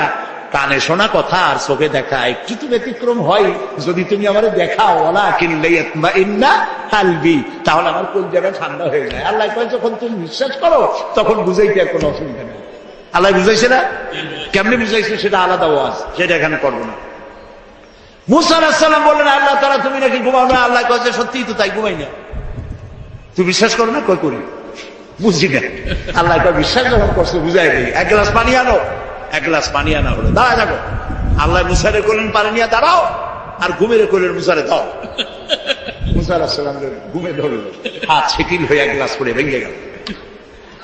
কানে শোনা কথা আর চোখে দেখা একটু তো ব্যতিক্রম হয়। যদি তুমি আমারে দেখাও, ওয়ালাকিন লিয়াতমাইন্না কালবি, তাহলে আমার কলিজাটা ঠান্ডা হয়ে যায়। আল্লাহ কয় যখন তুমি বিশ্বাস করো তখন বুঝাইতে আর কোনো অসুবিধা নেই। আল্লাহ বুঝাইছে না? কেমনে বুঝাইছে সেটা আলাদা ওয়াজ, সেটা এখানে করবো না। মুসা আলাইহিস সালাম বললেন, আল্লাহ তাআলা তুমি নাকি ঘুমাও না। আল্লাহ কয় সত্যিই তো তাই, ঘুমাই না। তুই বিশ্বাস করো না? কই করি, বুঝি না। আল্লাহ কয় বিশ্বাস যখন করছো বুঝাই দিই, এক গ্লাস পানি আনো। এক গ্লাস পানি আনা হলো, দাঁড়া যাবো। আল্লাহ মুসারে করলেন পানি নিয়ে দাঁড়াও, আর ঘুমেরে করলেন মুসারে দাও। মুসা আলাইহিস সালাম ঘুমে ধরলো, হাত শিথিল হয়ে এক গ্লাস করে ভেঙে গেল।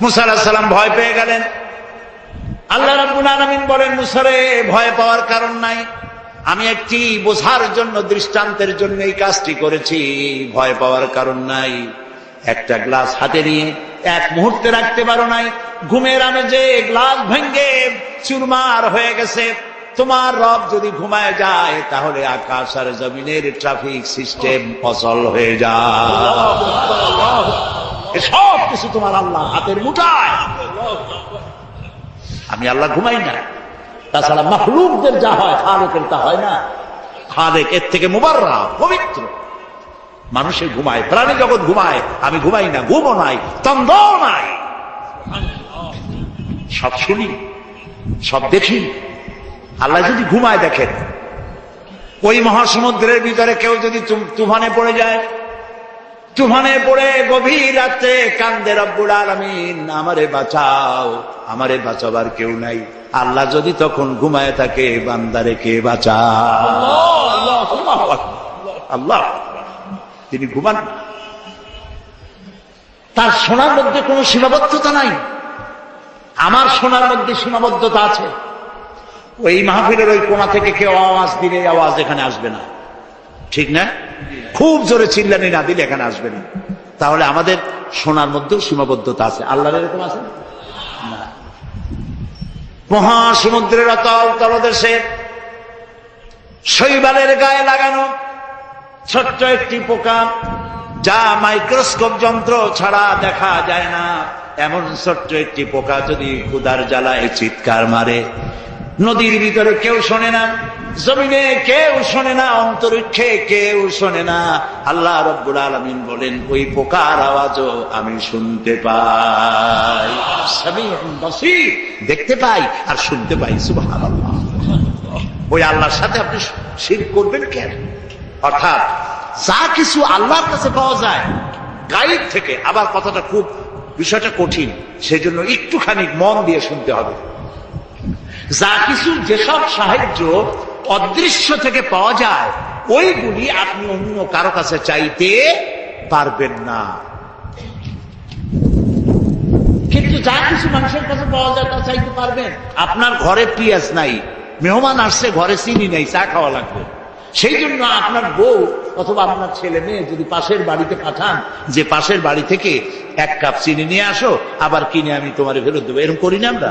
মুসা আলাইহিস সালাম ভয় পেয়ে গেলেন। আল্লাহ রাব্বুল আলামিন বলেন, মুসারে ভয় পাওয়ার কারণ নাই, আমি একটি বোঝার জন্য, দৃষ্টান্তের জন্য এই কাজটি করেছি। ভয় পাওয়ার কারণ নাই। একটা গ্লাস হাতে নিয়ে এক মুহূর্তে রাখতে পারো নাই। ঘুমের আমেজে গ্লাস ভেঙ্গে চুরমার হয়ে গেছে। তোমার রব যদি ঘুমায় যায় তাহলে আকাশ আর জমিনের ট্রাফিক সিস্টেম অচল হয়ে যায়। সব কিছু তোমার আল্লাহ হাতের মুঠায়। আমি আল্লাহ ঘুমাই না। তাছাড়া মাখলুকদের যা হয় খালেকের তা হয় না। খালেক এর থেকে মুবাররা, পবিত্র। মানুষের ঘুমায়, প্রাণী জগৎ ঘুমায়, আমি ঘুমাই না। ঘুমও নাই, তন্দ্রাও নাই। সব শুনি, সব দেখি। আল্লাহ যদি ঘুমায় দেখেন, ওই মহাসমুদ্রের ভিতরে কেউ যদি তুফানে পড়ে যায়, তুফানে পড়ে গভীর রাতে কান্দে রব্বুল আলামিন, আমারে বাঁচাও, আমারে বাঁচাবার কেউ নাই। আল্লাহ যদি তখন ঘুমায় থাকে, বান্দারে কে বাঁচায়? আল্লাহ তিনি ঘুমান। তার শোনার মধ্যে কোনো সীমাবদ্ধতা নাই। আমার শোনার মধ্যে সীমাবদ্ধতা আছে। ওই মাহফিলের ওই কোণা থেকে কেউ আওয়াজ দিলে আওয়াজ এখানে আসবে না, ঠিক না? খুব জোরে চিল্লানি না দিলে এখানে আসবে না। তাহলে আমাদের শোনার মধ্যেও সীমাবদ্ধতা আছে। আল্লাহর এরকম আছে না? মহাসমুদ্রের অতল তলদেশে শৈবালের গায়ে লাগানো ছোট্ট একটি পোকা, যা মাইক্রোস্কোপ যন্ত্র ছাড়া দেখা যায় না, এমন ছোট্ট একটি পোকা যদি ক্ষুধার জ্বালায় চিৎকার মারে, নদীর ভিতরে কেউ শোনে না, জমিনে কেউ শোনে না, অন্তরিক্ষে কেউ শোনে না। আল্লাহ রাব্বুল আলামিন বলেন, ওই পোকার আওয়াজও আমি শুনতে পাই। সামিউন বাসীর, দেখতে পাই আর শুনতে পাই। সুবহানাল্লাহ। ওই আল্লাহর সাথে আপনি শিরক করবেন কেন? অর্থাৎ যা কিছু আল্লাহর কাছে পাওয়া যায় গায়েব থেকে, আবার কথাটা খুব বিষয়টা কঠিন, সেজন্য একটুখানি মন দিয়ে শুনতে হবে। যা কিছু, যেসব সাহায্য অদৃশ্য থেকে পাওয়া যায়, ওইগুলি আপনি অন্য কারো কাছে চাইতে পারবেন না। কিন্তু যা কিছু মানুষের কাছে পাওয়া যায় তা চাইতে পারবেন? আপনার ঘরে পেঁয়াজ নাই, মেহমান আসছে, ঘরে চিনি নেই, চা খাওয়া লাগবে। সেই জন্য আপনার বউ অথবা আপনার ছেলে মেয়ে যদি পাশের বাড়িতে পাঠান যে পাশের বাড়ি থেকে 1 কাপ চিনি নিয়ে আসো, আবার কিনে আমি তোমার ফেরত দেবো, এরকম করি না আমরা?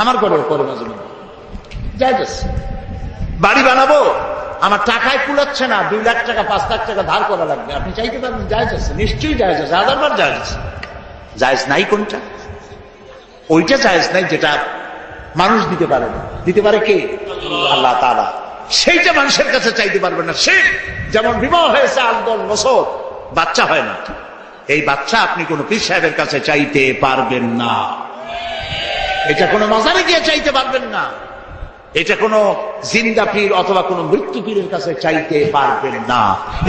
আমার ঘরে করে মাঝে মাঝে যাই যাচ্ছে। বাড়ি বানাবো, আমার টাকায় কুলাচ্ছে না, 2 লাখ টাকা 5 লাখ টাকা ধার করা লাগবে, আপনি চাইতে পারবেন? জায়েজ আছে, নিশ্চয়ই জায়েজ আছে, 1000 বার জায়েজ আছে। জায়েজ নাই কোনটা? ওইটা জায়েজ নাই যেটা মানুষ দিতে পারে না। দিতে পারে কে? আল্লাহ তাআলা। সেইটা মানুষের কাছে চাইতে পারবেন না। সে যেমন বিবাহ হয়েছে 8-10 বছর, বাচ্চা হয় না, এই বাচ্চা আপনি কোন পীর সাহেবের কাছে চাইতে পারবেন না। এটা কোনো মাজারে গিয়ে চাইতে পারবেন না। এটা কোনো জিন্দা পীর অথবা কোনো মৃত্যু পীরের কাছে চাইতে পারবেন না।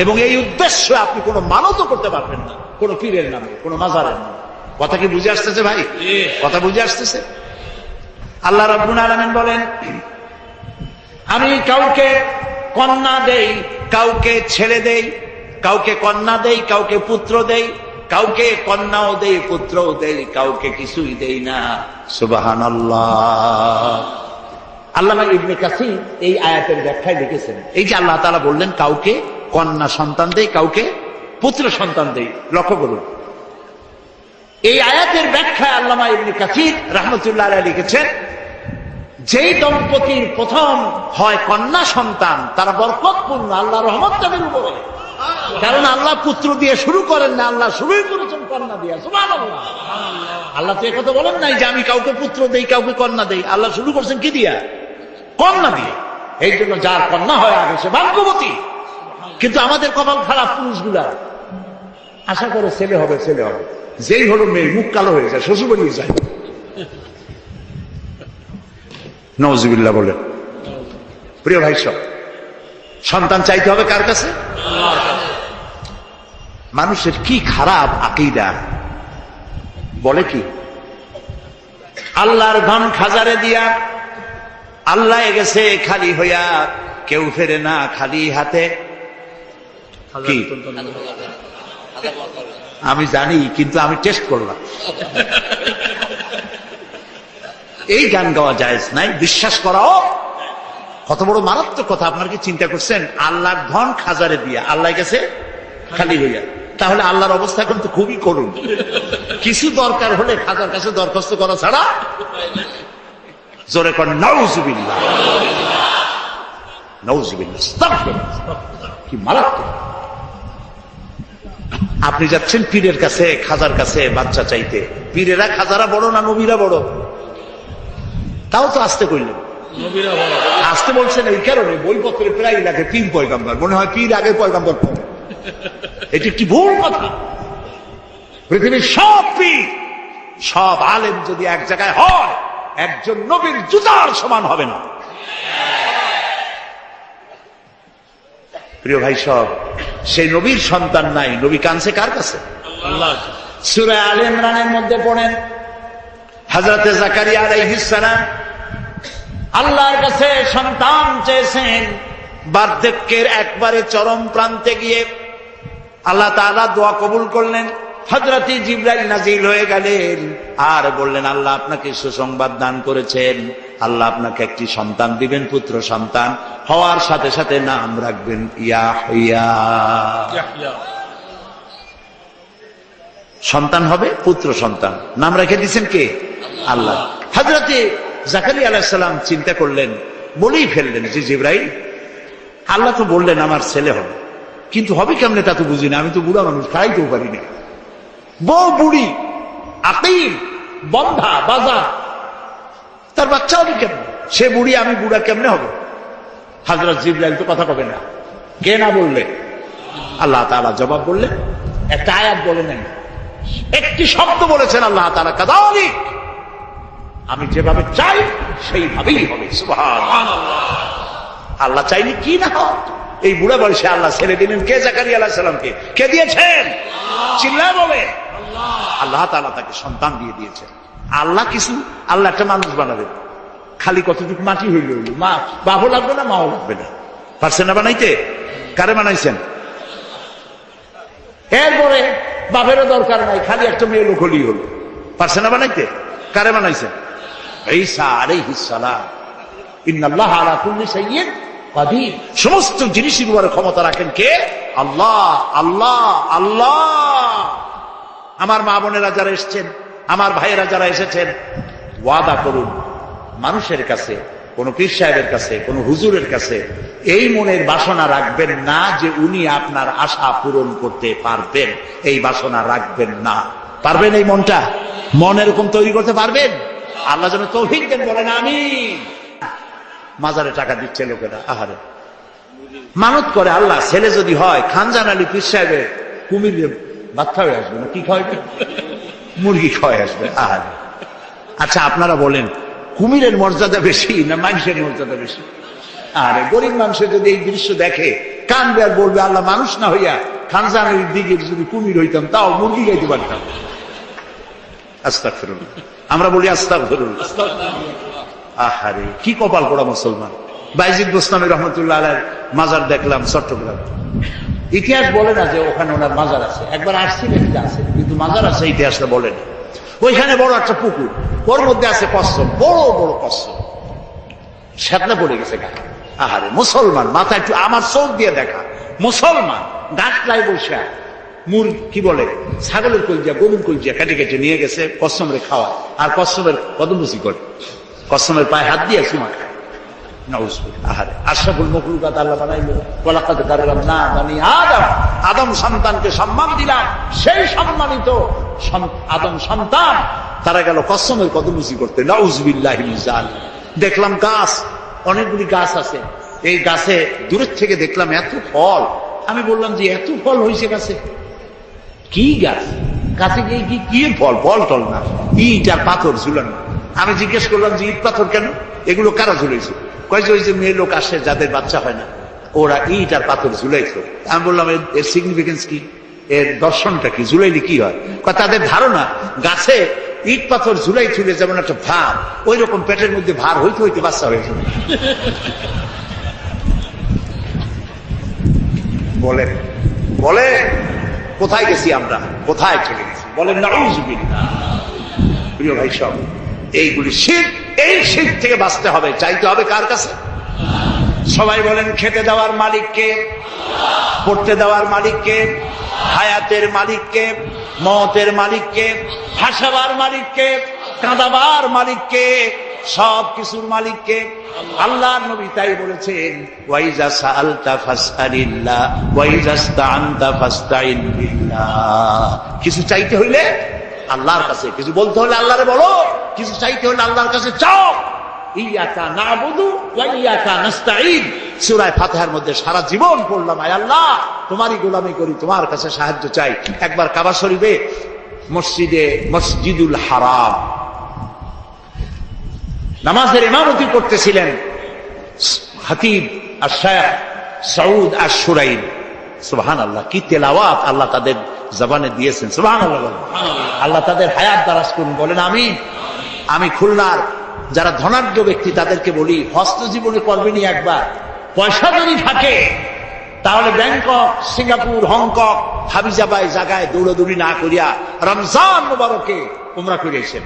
এবং এই উদ্দেশ্যে আপনি কোনো মানতও করতে পারবেন না কোনো পীরের নামে, কোনো মাজারের নামে। কথা কি বুঝে আসতেছে ভাই? কথা বুঝে আসতেছে? আল্লাহ রাব্বুল আলামিন বলেন, আমি কাউকে কন্যা দেই, কাউকে ছেলে দেই, কাউকে কন্যা দেই, কাউকে পুত্র দেই, কাউকে কন্যাও দেই, পুত্রও দেই, কাউকে কিছুই দেই না। সুবহানাল্লাহ। আল্লামা ইবনে কাসির এই আয়াতের ব্যাখ্যায় লিখেছেন, এই যে আল্লাহ তাআলা বললেন কাউকে কন্যা সন্তান দেই, কাউকে পুত্র সন্তান দেই, লক্ষ্য করুন এই আয়াতের ব্যাখ্যায় আল্লামা ইবনে কাসির রাহমাতুল্লাহ আলাইহি লিখেছেন, যেই দম্পতির প্রথম হয় কন্যা সন্তান তারা বরকতপূর্ণ, আল্লাহ রহমত তাদের উপরে। কারণ আল্লাহ পুত্র দিয়ে শুরু করেন না, আল্লাহ শুরুই করেছেন কন্যা দিয়ে। সুবহানাল্লাহ। আল্লাহ তো একথা বলেন নাই যে আমি কাউকে পুত্র দেই, কাউকে কন্যা দেই। আল্লাহ শুরু করছেন কি দিয়া? কন্যা দিয়ে। এই জন্য যার কন্যা হয় আগে সে ভাগ্যবতী। কিন্তু আমাদের কপাল খারাপ, পুরুষগুলা আশা করে ছেলে হবে, ছেলে হবে, যেই হলো মেয়ে মুখ কালো হয়ে যায়, শ্বশুর বাড়ি যায়। নওয়াজুবিল্লাহ বলেন। প্রিয় ভাই সব, সন্তান চাইতে হবে কার কাছে? মানুষের কি খারাপ আকীদা, বলে কি আল্লাহর ধন খাজারে দিয়া আল্লাহ গেছে খালি হইয়া, কেউ ফেরে না খালি হাতে। কি আমি জানি, কিন্তু আমি টেস্ট করলাম। এই গান গাওয়া জায়েজ নাই, বিশ্বাস করাও কত বড় মারাত্মক কথা। আপনার কি চিন্তা করছেন? আল্লাহর ধন খাজারে দিয়া আল্লাহ গেছে খালি হইয়া, তাহলে আল্লাহর অবস্থা এখন তো খুবই করুণ। কিছু দরকার হলে খাজার কাছে দরখাস্ত করা ছাড়া। জোরে কর নাউজুবিল্লাহ, নাউজুবিল্লাহ, আস্তাগফিরুল্লাহ। কি মারাত্মক! আপনি যাচ্ছেন পীরের কাছে, খাজার কাছে বাচ্চা চাইতে। পীরেরা খাজারা বড় না নবীরা বড়? তাও তো আসতে কইলেন, আসতে বলছেন এই কারণে বইপত্রে প্রায় লাগে পীর পয়গাম্বর, মনে হয় পীর আগে পয়গাম্বর পড়ে। এটি একটি ভুল কথা। পৃথিবীর সব পীর, সব আলেম যদি এক জায়গায় হয়, একজন নবীর জুতার সমান হবে না। প্রিয় ভাই সব, সেই নবীর সন্তান নাই, নবী কানছে কার কাছে? আল্লাহ। সূরা আলে ইমরানের মধ্যে পড়েন, হযরতে জাকারিয়া আলাইহিস সালাম আল্লাহর কাছে সন্তান চেয়েছেন। বার্ধক্যের একবারে চরম প্রান্তে গিয়ে আল্লাহ তাআলা দোয়া কবুল করলেন। হযরত জিবরাইল নাজিল হয়ে গেলেন আর বললেন, আল্লাহ আপনাকে সুসংবাদ দান করেছেন, আল্লাহ আপনাকে একটি সন্তান দিবেন, পুত্র সন্তান। হওয়ার সাথে সাথে নাম রাখবেন ইয়াহইয়া। সন্তান হবে, পুত্র সন্তান, নাম রেখে দিয়েছেন কে? আল্লাহ। হযরত জাকারিয়া আলাইহিস সালাম চিন্তা করলেন, বলেই ফেললেন যে জিবরাইল, আল্লাহ তো বললেন আমার ছেলে হবে, কিন্তু হবে কেমনে তা তো বুঝি না, আমি তো বুড়া মানুষ, খাইতেও পারি না, বউ বুড়ি, আকিম, বন্ধা, বাজা, তার বাচ্চা হবে কেমনে? সে বুড়ি, আমি বুড়া, কেমনে হবে? হযরত জিবরাইল তো কথা কবে না, কে না বললে? আল্লাহ তাআলা জবাব বললেন, একটা আয়াত বলে নেন, একটি শব্দ বলেছেন আল্লাহ তাআলা, কাযালিক, আমি যেভাবে চাই সেইভাবেই হবে। সুবহানাল্লাহ। আল্লাহ চাইলে কি না হয়? এই বুড়া বয়সে আল্লাহ ছেলে দিলেন কে? জাকারিয়া আলাইহিস সালামকে। কে দিয়েছেন? চিল্লায় বলে আল্লাহ তাআলা তাকে সন্তান দিয়ে দিয়েছেন। আল্লাহ কিছু, আল্লাহ একটা মানুষ বানাবেন, খালি কতটুকু মাটি হইল, মা বাবু লাগবে না, মাও লাগবে না, পারছেন না বানাইতে? কারে বানাইছেন? এরপরে বাপেরও দরকার নাই, খালি একটা মেয়ে লোক হলেই হলো। পারছে না বানাইতে? কারে বানাইছেন? ঈসা আলাইহিস সালাম। ইন্নাল্লাহা আলা কুল্লি শাইইন কাদির। সমস্ত জিনিসের উপরে ক্ষমতা রাখেন কে? আল্লাহ। আল্লাহ আল্লাহ। আমার মা বোনেরা যারা এসেছেন, আমার ভাইয়েরা যারা এসেছেন, ওয়াদা করুন মানুষের কাছে, কোন পীর সাহেবের কাছে, কোন হুজুরের কাছে এই মনের বাসনা রাখবেন না যে উনি আপনার আশা পূরণ করতে পারবেন। এই বাসনা রাখবেন না। পারবেন? এই মন এরকম তৈরি করতে পারবেন? আল্লাহ যেন তৌফিক দেন, বলেন আমিন। মাজারে টাকা দিচ্ছে লোকেরা, আহারে মানত করে আল্লাহ ছেলে যদি হয় খানজান আলী পীর সাহেবের কুমির বাচ্চা হয়ে আসবে না, কি খাওয়াইবে? মুরগি খাওয়াই আসবে, আহারে। আচ্ছা আপনারা বলেন, কুমিরের মর্যাদা বেশি না মানুষের মর্যাদা বেশি? আরে গরিব মানুষের যদি এই দৃশ্য দেখে কানবে আর বলবে আল্লাহ মানুষ না হইয়া খানজানের দিকে যদি কুমির হইতাম তাও মুরগি গাইতে পারতাম। আস্তাগফিরুল্লাহ। আমরা বলি আস্তাগফিরুল্লাহ। আহারে কি কপাল পোড়া মুসলমান। বাইজিদ বোস্তামি রহমতুল্লাহ আলাইহির মাজার দেখলাম চট্টগ্রাম। ইতিহাস বলে না যে ওখানে ওনার মাজার আছে, একবার আসছিলেন আছে, কিন্তু মাজার আছে ইতিহাসটা বলে না। ওইখানে বড় একটা পুকুর, ওর মধ্যে আছে কচ্ছপ, বড় বড় কচ্ছপ, শ্যাতলা পড়ে গেছে গায়ে। আহারে মুসলমান, মাথা একটু আমার চোখ দিয়ে দেখা, মুসলমান গাছলাই বসে কি বলে ছাগলের কলজিয়া, গরুর কলজিয়া কেটে কেটে নিয়ে গেছে কচ্ছপের খাওয়া, আর কচ্ছপের কদমবুসি করে, কচ্ছপের পায়ে হাত দিয়ে চুমা খায়। আহারে আশরাফুল মখলুকাত আল্লাহ বানাইল, ওয়ালাকাদ কাররামনা বানি আদম। আদম সন্তানকে সম্মান দিলাম, সেই সম্মানিত আদম সন্তান তারা গেল কসমের কদমবুসি করতে। নাউযুবিল্লাহি মিন যালিক। দেখলাম গাছ, অনেকগুলি গাছ আছে, এই গাছে দূরের থেকে দেখলাম এত ফল। আমি বললাম যে এত ফল হয়েছে গাছে, কি গাছ? গাছে কি ফল? ফল টল না, ইট আর পাথর ঝুলানো। আমি জিজ্ঞেস করলাম যে ইট পাথর কেন, এগুলো কারা ঝুলাইছে? কয় যে ওই যে মেয়ে লোক আসে যাদের বাচ্চা হয় না, ওরা ইট আর পাথর ঝুলাইতো। আমি বললাম এর সিগনিফিকেন্স কি, এর দর্শনটা কি, ঝুলাইলে কি হয়? তাদের ধারণা গাছে ইট পাথর ঝুলাই ঝুলে যেমন একটা ভার, ওই রকম পেটের মধ্যে ভার হইতে হইতে বাচ্চা হয়েছে। বলেন বলেন কোথায় গেছি আমরা, কোথায় চলে গেছি? বলেন নাউযুবিল্লাহ। প্রিয় ভাই সব, এইগুলি শিরক, এই শিরক থেকে বাঁচতে হবে। চাইতে হবে কার কাছে? সবাই বলেন খেতে দেওয়ার মালিককে, পড়তে দেওয়ার মালিককে, হায়াতের মালিককে, মওতের মালিককে, হাসাবার মালিককে, কাঁদাবার মালিককে, সব কিছুর মালিককে। আল্লাহর নবী তাই বলেছেন, ওয়াইজা সাআলতা ফাসআলিল্লাহ ওয়াইজা ইসতাআনতা ফাসতাইন বিল্লাহ। কিছু চাইতে হইলে আল্লাহর কাছে, কিছু বলতে হলে আল্লাহরে বলো, কিছু চাইতে হলে আল্লাহর কাছে চাও। ইয়াকা না'বুদু ওয়া ইয়াকা নাস্তাঈন। সূরা ফাতিহার মধ্যে সারা জীবন পড়লাম, আয় আল্লাহ তোমারই গোলামি করি, তোমার কাছে সাহায্য চাই। একবার কাবা শরীফে মসজিদুল হারাম নামাজের ইমামতি করতেছিলেন খতিব আশ-শাইখ সৌদ আশ-শুরাইন। সুবহানাল্লাহ, কি তেলাওয়াত আল্লাহ তাদের জবানে দিয়েছেন। সুবহানাল্লাহ। আল্লাহ তাদের হায়াত দারাজ করুন, বলেন আমিন। আমি খুলনার যারা ধনাঢ্য ব্যক্তি তাদেরকে বলি, হস্ত জীবনে করবেনই একবার। পয়সা যদি থাকে তাহলে ব্যাংকক, সিঙ্গাপুর, হংকং, হাবিজাবাই জায়গায় দৌড়াদৌড়ি না করিয়া রমজান মুবারকে উমরা করিয়েছেন।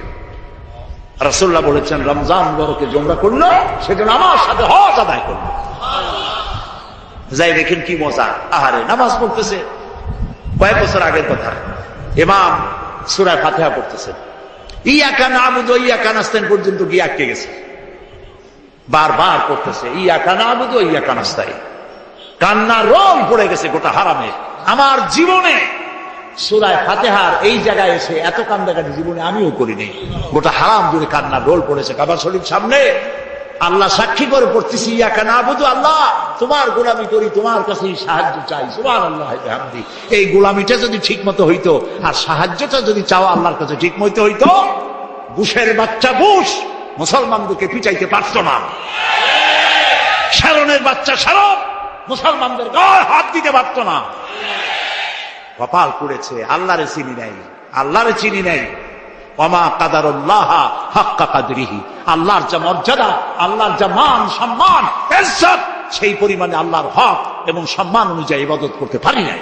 রাসূলুল্লাহ বলেছেন, রমজান মুবারকে যে উমরা করলো সেজন্য আমার সাথে হজ আদায় করলো। যাই দেখেন কি মজা। আহারে নামাজ পড়তেছে, কয়েক বছর আগের কথা, ইমাম সূরা ফাতিহা পড়তেছেন, ইয়াকা না'বুদু ওয়া ইয়াকা নাস্তাইন পর্যন্ত গিয়ে আটকে গেছে। বারবার পড়তেছে ইয়াকা না'বুদু ওয়া ইয়াকা নাস্তাইন। কান্না রোল পড়ে গেছে গোটা হারামে। আমার জীবনে সূরা ফাতিহার এই জায়গায় এসে এত কান্দাকাটি জীবনে আমিও করিনি। গোটা হারাম জুড়ে কান্নার রোল পড়েছে। কাবা শরীফ সামনে, আল্লাহ সাক্ষী করে পড়তেছি, ইয়াকা না'বুদু, আল্লাহ তোমার গোলামি করি, তোমার কাছেই সাহায্য চাই। সুবহানাল্লাহ ওয়া বিহামদিহি। এই গোলামিটা যদি ঠিক মতো হইতো আর সাহায্যটা যদি চাওয়া আল্লাহর কাছে ঠিক মতো হইতো, বুশের বাচ্চা বুশ মুসলমানদেরকে পিটাইতে পারত না। শারনের বাচ্চা শারন মুসলমানদের গায়ে হাত দিতে পারত না। কপাল পুড়েছে, আল্লাহরে চিনি নাই, আল্লাহরে চিনি নাই। ওয়ামা কাদারুল্লাহ হাক্কা কাদরিহি। আল্লাহর যা মর্যাদা, আল্লাহর যা মান সম্মান ইজ্জত, সেই পরিমাণে আল্লাহর হক এবং সম্মান অনুযায়ী ইবাদত করতে পারি নাই।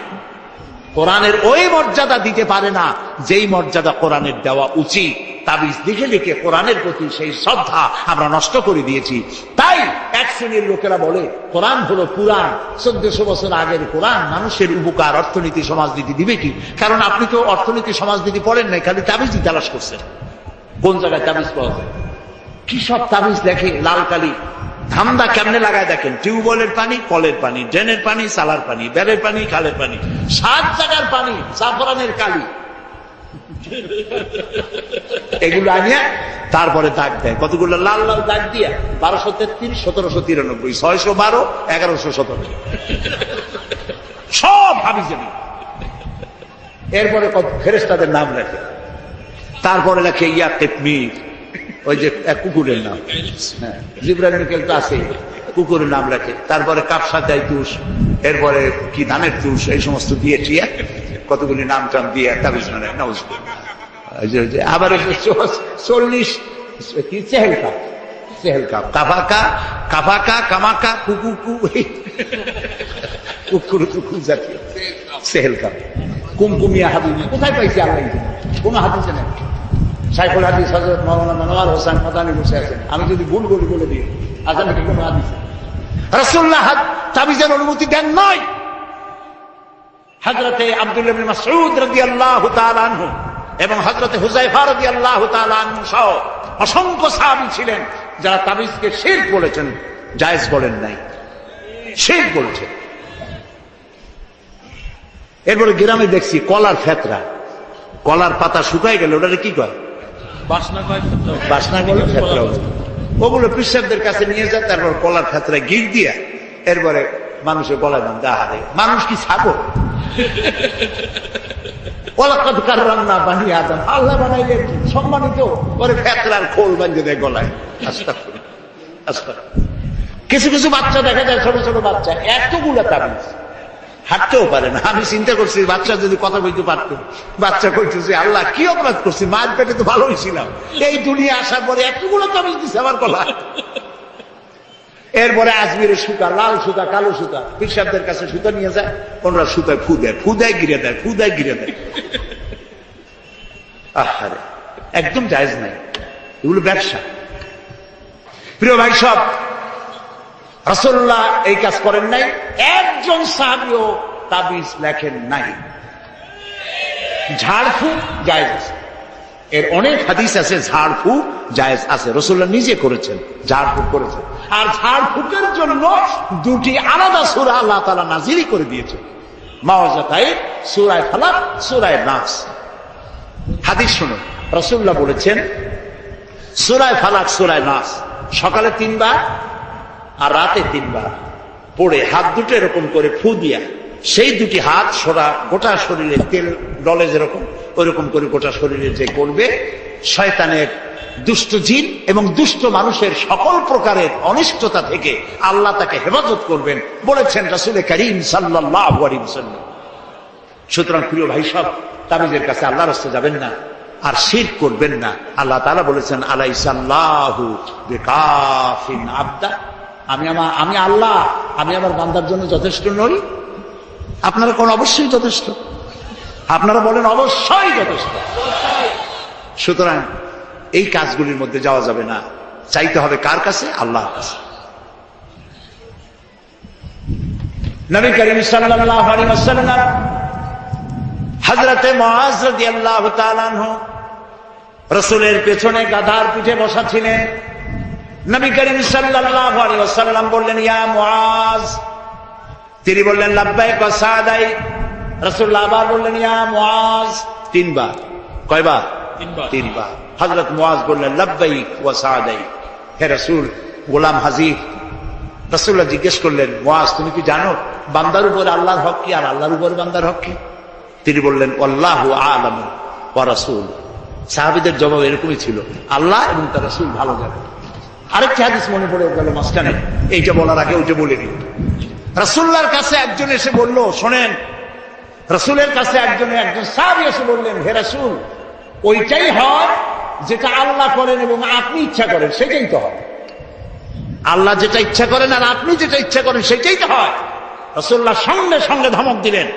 কোরআনের ওই মর্যাদা দিতে পারে না যেই মর্যাদা কোরআনের দেওয়া উচিত। তাবিজ লিখে লিখে কোরআনের প্রতি সেই শ্রদ্ধা আমরা নষ্ট করে দিয়েছি। তাই এক শ্রেণীর লোকেরা বলে কোরআন হলো পুরাণ, 1400 বছর আগের কোরআন মানুষের উপকার, অর্থনীতি, সমাজনীতি দিবে কি? কারণ আপনি তো অর্থনীতি, সমাজনীতি পড়েন নাই, খালি তাবিজই তালাশ করছেন। কোন জায়গায় তাবিজ পাওয়া যায়? কি সব তাবিজ লেখে, লাল কালি। ধান্দা কেমনে লাগায় দেখেন, টিউবওয়েলের পানি, কলের পানি, ড্রেনের পানি, সালার পানি, বেড়ের পানি, খালের পানি, 7 জায়গার পানি, জাফরানের কালি, এগুলো আনিয়া তারপরে দাগ দেয়। কতগুলো লাল লাল দাগ দিয়া 1233, 1793, 612, 1117 সব ভাবি যাবি। এরপরে ফেরেশতাদের নাম লেখে, তারপরে লেখে ইয়া তেতমির, ওই যে কুকুরের নাম, হ্যাঁ জিবরাইল মিকাইল তো আছে, কুকুরের নাম লেখে। তারপরে কাপসা দেয় তুষ, এরপরে কি ধানের তুষ, এই সমস্ত দিয়ে টিয়া কতগুলি নাম টাম দিয়ে তাবিজ মানে নাউজ। আবার 40 কি চেহেলকা, চেহেলকা, কাফাকা, কাফাকা, কামাকা, কুকুকু, কুকুর কুকুর জাতীয় চেহেলকা, কুমকুমিয়া হাদিস কোথায় পাইছি আল্লাহ? কোন হাদিসে নেই। সাইফুল হাদিস হযরত মাওলানা মনোয়ার হোসেন মাদানী বসে আছেন, আমি যদি ভুল বলে দিই আজান কি কোন হাদিস? রাসূলুল্লাহ তাবিজের অনুমতি দেন নাই। হযরতে আব্দুল্লাহ ইবনে মাসউদ রাদিয়াল্লাহু তাআলা আনহু এবং হযরতে হুযায়ফা রাদিয়াল্লাহু তাআলা আনহু সহ অসংখ্য সাহাবী ছিলেন যারা তাবিজকে শিরক বলেছেন, জায়েজ বলেন নাই, শিরক বলেছেন। এরপরে গ্রামে দেখছি কলার ফেতরা, কলার পাতা শুকায় গেলে ওটারে কি কয়? বাসনা কয়, বাসনা বলে ফেতরা। ওগুলো পিসাবদের কাছে নিয়ে যায়, তারপর কলার ফেতরা গির দিয়া এরপরে মানুষের গলায় বান দা হারে। মানুষ কি ছাগল? ওয়ালাকাদ কাররামনা বানি আদম, আল্লাহ বানাইলেন সম্মানিত, ওরে ফেতরার খোল বাঁধে দেয় গলায়। আস্তাগফিরুল্লাহ, আস্তাগফিরুল্লাহ। কিছু কিছু বাচ্চা দেখা যায়, ছোট ছোট বাচ্চা, এতগুলা তাবিজ, হাঁটতেও পারে না। আমি চিন্তা করছি বাচ্চা যদি কথা বলতে পারতো, বাচ্চা কইতেছে আল্লাহ কি অপরাধ করছি, মার পেটে তো ভালো হয়েছিলাম, এই দুনিয়া আসার পরে এতগুলো তাবিজ দিচ্ছে আমার গলায়। এরপরে আজমিরের সুতা, লাল সুতা, কালো সুতা, পিসাবদের কাছে সুতা নিয়ে যায়, ওনারা সুতায় ফু দেয়, ফু দেয় গিরে দেয়, ফু দেয় গিরে দেয়। আহারে, একদম জায়েজ নাই, এগুলো ব্যবসা। প্রিয় ভাই সব, রাসূলুল্লাহ এই কাজ করেন নাই, একজন সাহাবীও তাবিজ লেখেন নাই। ঝাড়ফুঁক জায়েজ আছে, এর অনেক হাদিস আছে, ঝাড়ফুঁক জায়েজ আছে, রাসূলুল্লাহ নিজে করেছেন, ঝাড়ফুঁক করেছেন। আর ঝাড়ফুঁকের জন্য 2টি আলাদা সূরা আল্লাহ তাআলা নাযিল করে দিয়েছেন, মাওয়াজাতাইন, সূরা ফালাক, সূরা নাস। হাদিস শুনুন, রাসূলুল্লাহ বলেছেন সূরা ফালাক, সূরা নাস সকালে 3 বার আর রাতে 3 বার পড়ে হাত দুটো এরকম করে ফু দিয়া, সেই 2টি হাত গোটা শরীরে তেল ডলে যেরকম, ওইরকম করে গোটা শরীরে যে করবে, শয়তানের, দুষ্ট জিন এবং দুষ্ট মানুষের সকল প্রকারের অনিষ্টতা থেকে আল্লাহ তাকে হেফাজত করবেন বলেছেন রাসূল করিম সাল্লাল্লাহু আলাইহি ওয়াসাল্লাম। সুতরাং প্রিয় ভাই সব, তাবিজের কাছে আল্লাহর রাস্তায় যাবেন না আর শিরক করবেন না। আল্লাহ তাআলা বলেছেন আলাইসাল্লাহু বিকাফিন আবদা, আমি আল্লাহ, আমি আমার বান্দার জন্য যথেষ্ট নই? আপনারা কোন অবশ্যই যথেষ্ট, আপনারা বলেন অবশ্যই যথেষ্ট। সুতরাং এই কাজগুলির মধ্যে যাওয়া যাবে না, চাইতে হবে কার কাছে? আল্লাহর কাছে। নবী করিম সাল্লাল্লাহু আলাইহি ওয়াসাল্লাম হযরতে মুআজ রাদিয়াল্লাহু তাআলা আনহু রাসূলের পেছনে গাধার পিঠে বসা ছিলেন। নবী করিম সাল্লাল্লাহু আলাইহি ওয়াসাল্লাম বললেন ইয়া মুআজ, তিনি বললেন লাব্বাইক ওয়া সাদাইক। রাসূলুল্লাহ আবার বললেন ইয়া মুআজ, 3 বার। কয়বার? 3 বার। হযরত মুআজ বললেন লাব্বাইক ওয়া সাদাইক, হে রাসূল, গোলাম হাজির। রাসূলুল্লাহ জিজ্ঞেস করলেন মুআজ, তুমি কি জানো বান্দার উপরে আল্লাহর হক কি আর আল্লাহর উপরে বান্দার হক কি? তিনি বললেন আল্লাহু আ'লামু ওয়া রাসূল। সাহাবীদের জবাব এরকমই ছিল, আল্লাহ এবং তার রাসূল ভালো জানেন। আরেকটা হাদিস মনে পড়ে গেল মাঝখানে, এইটা বলার আগে ওইটা বলে দিই। রাসূলুল্লাহর কাছে একজন এসে বলল, শোনেন, রাসূলের কাছে একজন সাহাবী এসে বললেন, হে রাসূল, ওইটাই হয় যেটা আল্লাহ করেন এবং আপনি ইচ্ছা করেন, সেটাই তো হয়। আল্লাহ যেটা ইচ্ছা করেন আর আপনি যেটা ইচ্ছা করেন সেটাই তো হয়। রাসূলুল্লাহ সঙ্গে সঙ্গে ধমক দিলেন,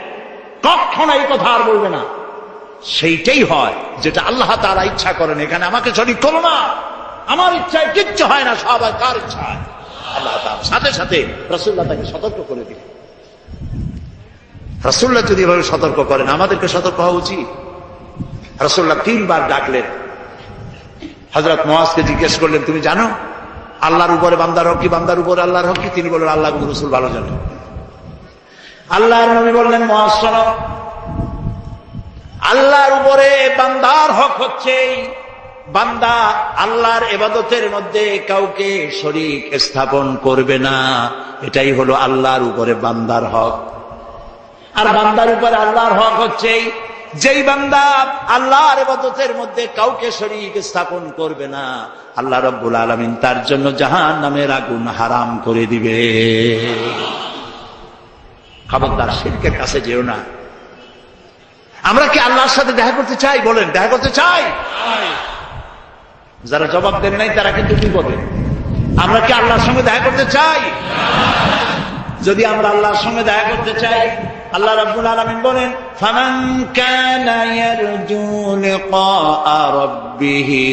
কখনো এই কথা আর বলবে না। সেইটাই হয় যেটা আল্লাহ তাআলা ইচ্ছা করেন। এখানে আমাকে শরীক করো না, আমার ইচ্ছায় কিচ্ছু হয় না, সব হয় কার ইচ্ছায়? আল্লাহ তাআলা। সাথে সাথে রাসূলুল্লাহ তাকে সতর্ক করে দিলেন। রাসূলুল্লাহ যদি এভাবে সতর্ক করেন, আমাদেরকে সতর্ক হওয়া উচিত। রাসূলুল্লাহ 3 বার ডাকলেন। হযরত মুআজকে জিজ্ঞেস করলেন, তুমি জানো আল্লাহর উপরে বান্দার হক কি, বান্দার উপরে আল্লাহর হক কি? তিনি বললেন, আল্লাহ এবং রাসূল ভালো জানেন। আল্লাহর নবী বললেন, মুআজ শোনো, আল্লাহর উপরে বান্দার হক হচ্ছে বান্দা আল্লাহর ইবাদতের মধ্যে কাউকে শরীক স্থাপন করবে না। এটাই হলো আল্লাহর উপরে বান্দার হক। আর বান্দার উপরে আল্লাহর হক হচ্ছে যেই বান্দা আল্লাহর ইবাদতের মধ্যে কাউকে শরীক স্থাপন করবে না, আল্লাহ রাব্বুল আলামিন তার জন্য জাহান্নামের আগুন হারাম করে দিবে। খবরদার শিরকের কাছে যেও না। আমরা কি আল্লাহর সাথে দেখা করতে চাই? বলেন, দেখা করতে চাই? যারা জবাব দেন নাই তারা কিন্তু বিপদে। আমরা কি আল্লাহর সঙ্গে দেখা করতে চাই? যদি আমরা আল্লাহর সঙ্গে দেখা করতে চাই, আল্লাহ রাব্বুল আলামিন বলেন, ফামান কানা ইয়ারজু লিকা রাব্বিহি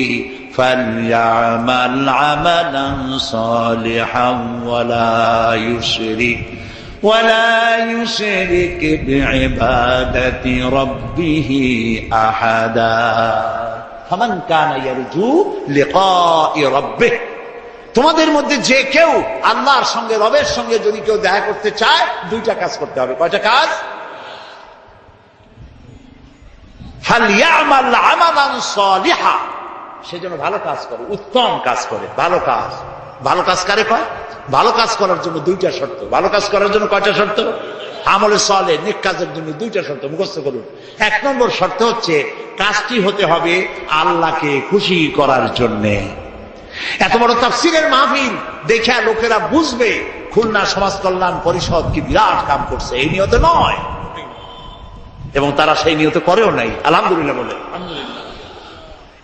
ফালইআমাল আমালান সালিহান ওয়ালা ইউশরিক বিইবাদাতি রাব্বিহি আহাদা। ফামান কানা ইয়ারজু লিকা রাব্বিহি, তোমাদের মধ্যে যে কেউ আল্লাহর সঙ্গে, রবের সঙ্গে যদি কেউ দেখা করতে চায়, 2টা কাজ করতে হবে। কয়টা কাজ? ফালইআমাল আমালান সালিহা, সেজন্য ভালো কাজ করে, উত্তম কাজ করে। ভালো কাজ, ভালো কাজ কারে কয়? ভালো কাজ করার জন্য 2টা শর্ত। ভালো কাজ করার জন্য কয়টা শর্ত? আমলে সালেহ, নেক কাজের জন্য 2টা শর্ত মুখস্থ করুন। 1 নম্বর শর্ত হচ্ছে কাজটি হতে হবে আল্লাহকে খুশি করার জন্যে। এত বড় তাফসীরের মাহফিল দেখে লোকেরা বুঝবে খুলনা সমাজ কল্যাণ পরিষদ কি বিরাট কাম করছে, এই নিয়তে নয়, এবং তারা সেই নিয়তে করেও নাই। আলহামদুলিল্লাহ বলে,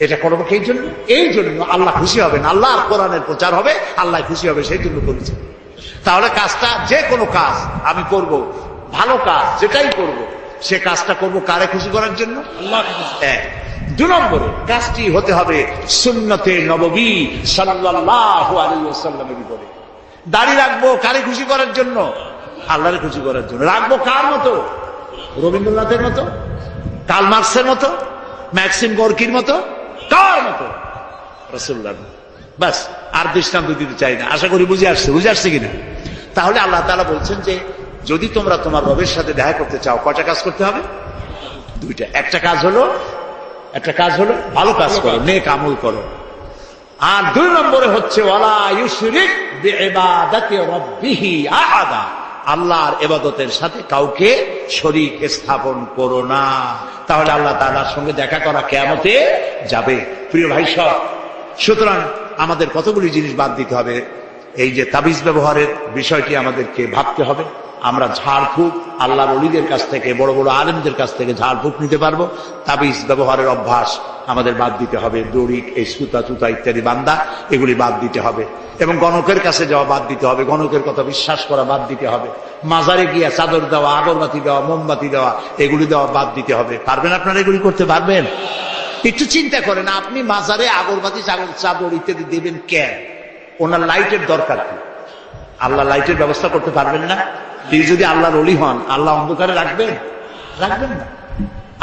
এটা করবো এই জন্য, এই জন্য আল্লাহ খুশি হবেন, আল্লাহর কোরআনের প্রচার হবে, আল্লাহ খুশি হবে, সেই জন্য করেছে। তাহলে কাজটা, যে কোনো কাজ আমি করব, ভালো কাজ যেটাই করব, সে কাজটা করব কারে খুশি করার জন্য? আল্লাহকে। 2 নম্বরে কাজটি হতে হবে সুন্নতে নববী সাল্লাল্লাহু আলাইহি ওয়াসাল্লামের উপরে। দাড়ি রাখবো কারে খুশি করার জন্য? আল্লাহরে খুশি করার জন্য। রাখবো কার মতো? রবীন্দ্রনাথের মতো, কার্ল মার্কসের মতো, ম্যাক্সিম গোর্কির মতো? কার মতো? রাসূলুল্লাহ। বাস, আর দৃষ্টান্ত দিতে চাই না। আশা করি বুঝে আসছে কিনা? তাহলে আল্লাহ তাআলা বলছেন যে যদি তোমরা তোমার রবের সাথে দেখা করতে চাও, কয়টা কাজ করতে হবে? 2টা। একটা কাজ হলো ভালো কাজ করো, নেক আমল করো। আর 2 নম্বরে হচ্ছে ওয়ালা ইউশরিক বিইবাদাতি রাব্বিহি আহাদা, আল্লাহর ইবাদতের সাথে কাউকে শরীক স্থাপন করো না। তাহলে আল্লাহ তাআলার সঙ্গে দেখা করা কিয়ামতে যাবে। প্রিয় ভাই সব, সুতরাং আমাদের কতগুলি জিনিস বাদ দিতে হবে। এই যে তাবিজ ব্যবহারের বিষয়টি আমাদেরকে ভাবতে হবে। আমরা ঝাড়ফুঁক আল্লাহর ওলিদের কাছ থেকে, বড় বড় আলেমদের কাছ থেকে ঝাড়ফুঁক নিতে পারবো। তাবিজ ব্যবহারের অভ্যাস আমাদের বাদ দিতে হবে। দড়ি, এই সুতা চুতা ইত্যাদি বান্দা, এগুলি বাদ দিতে হবে। এবং গণকের কাছে যাওয়া বাদ দিতে হবে, গণকের কথা বিশ্বাস করা বাদ দিতে হবে। মাজারে গিয়া চাদর দেওয়া, আগরবাতি দেওয়া, মোমবাতি দেওয়া, এগুলি দেওয়া বাদ দিতে হবে। পারবেন আপনারা? এগুলি করতে পারবেন? একটু চিন্তা করেন, আপনি মাজারে আগরবাতি, চাদর ইত্যাদি দেবেন কেন? ওনার লাইটের দরকার কি? আল্লাহ লাইটের ব্যবস্থা করতে পারবেন না? তিনি যদি আল্লাহর ওলি হন, আল্লাহ অন্ধকারে রাখবেন না।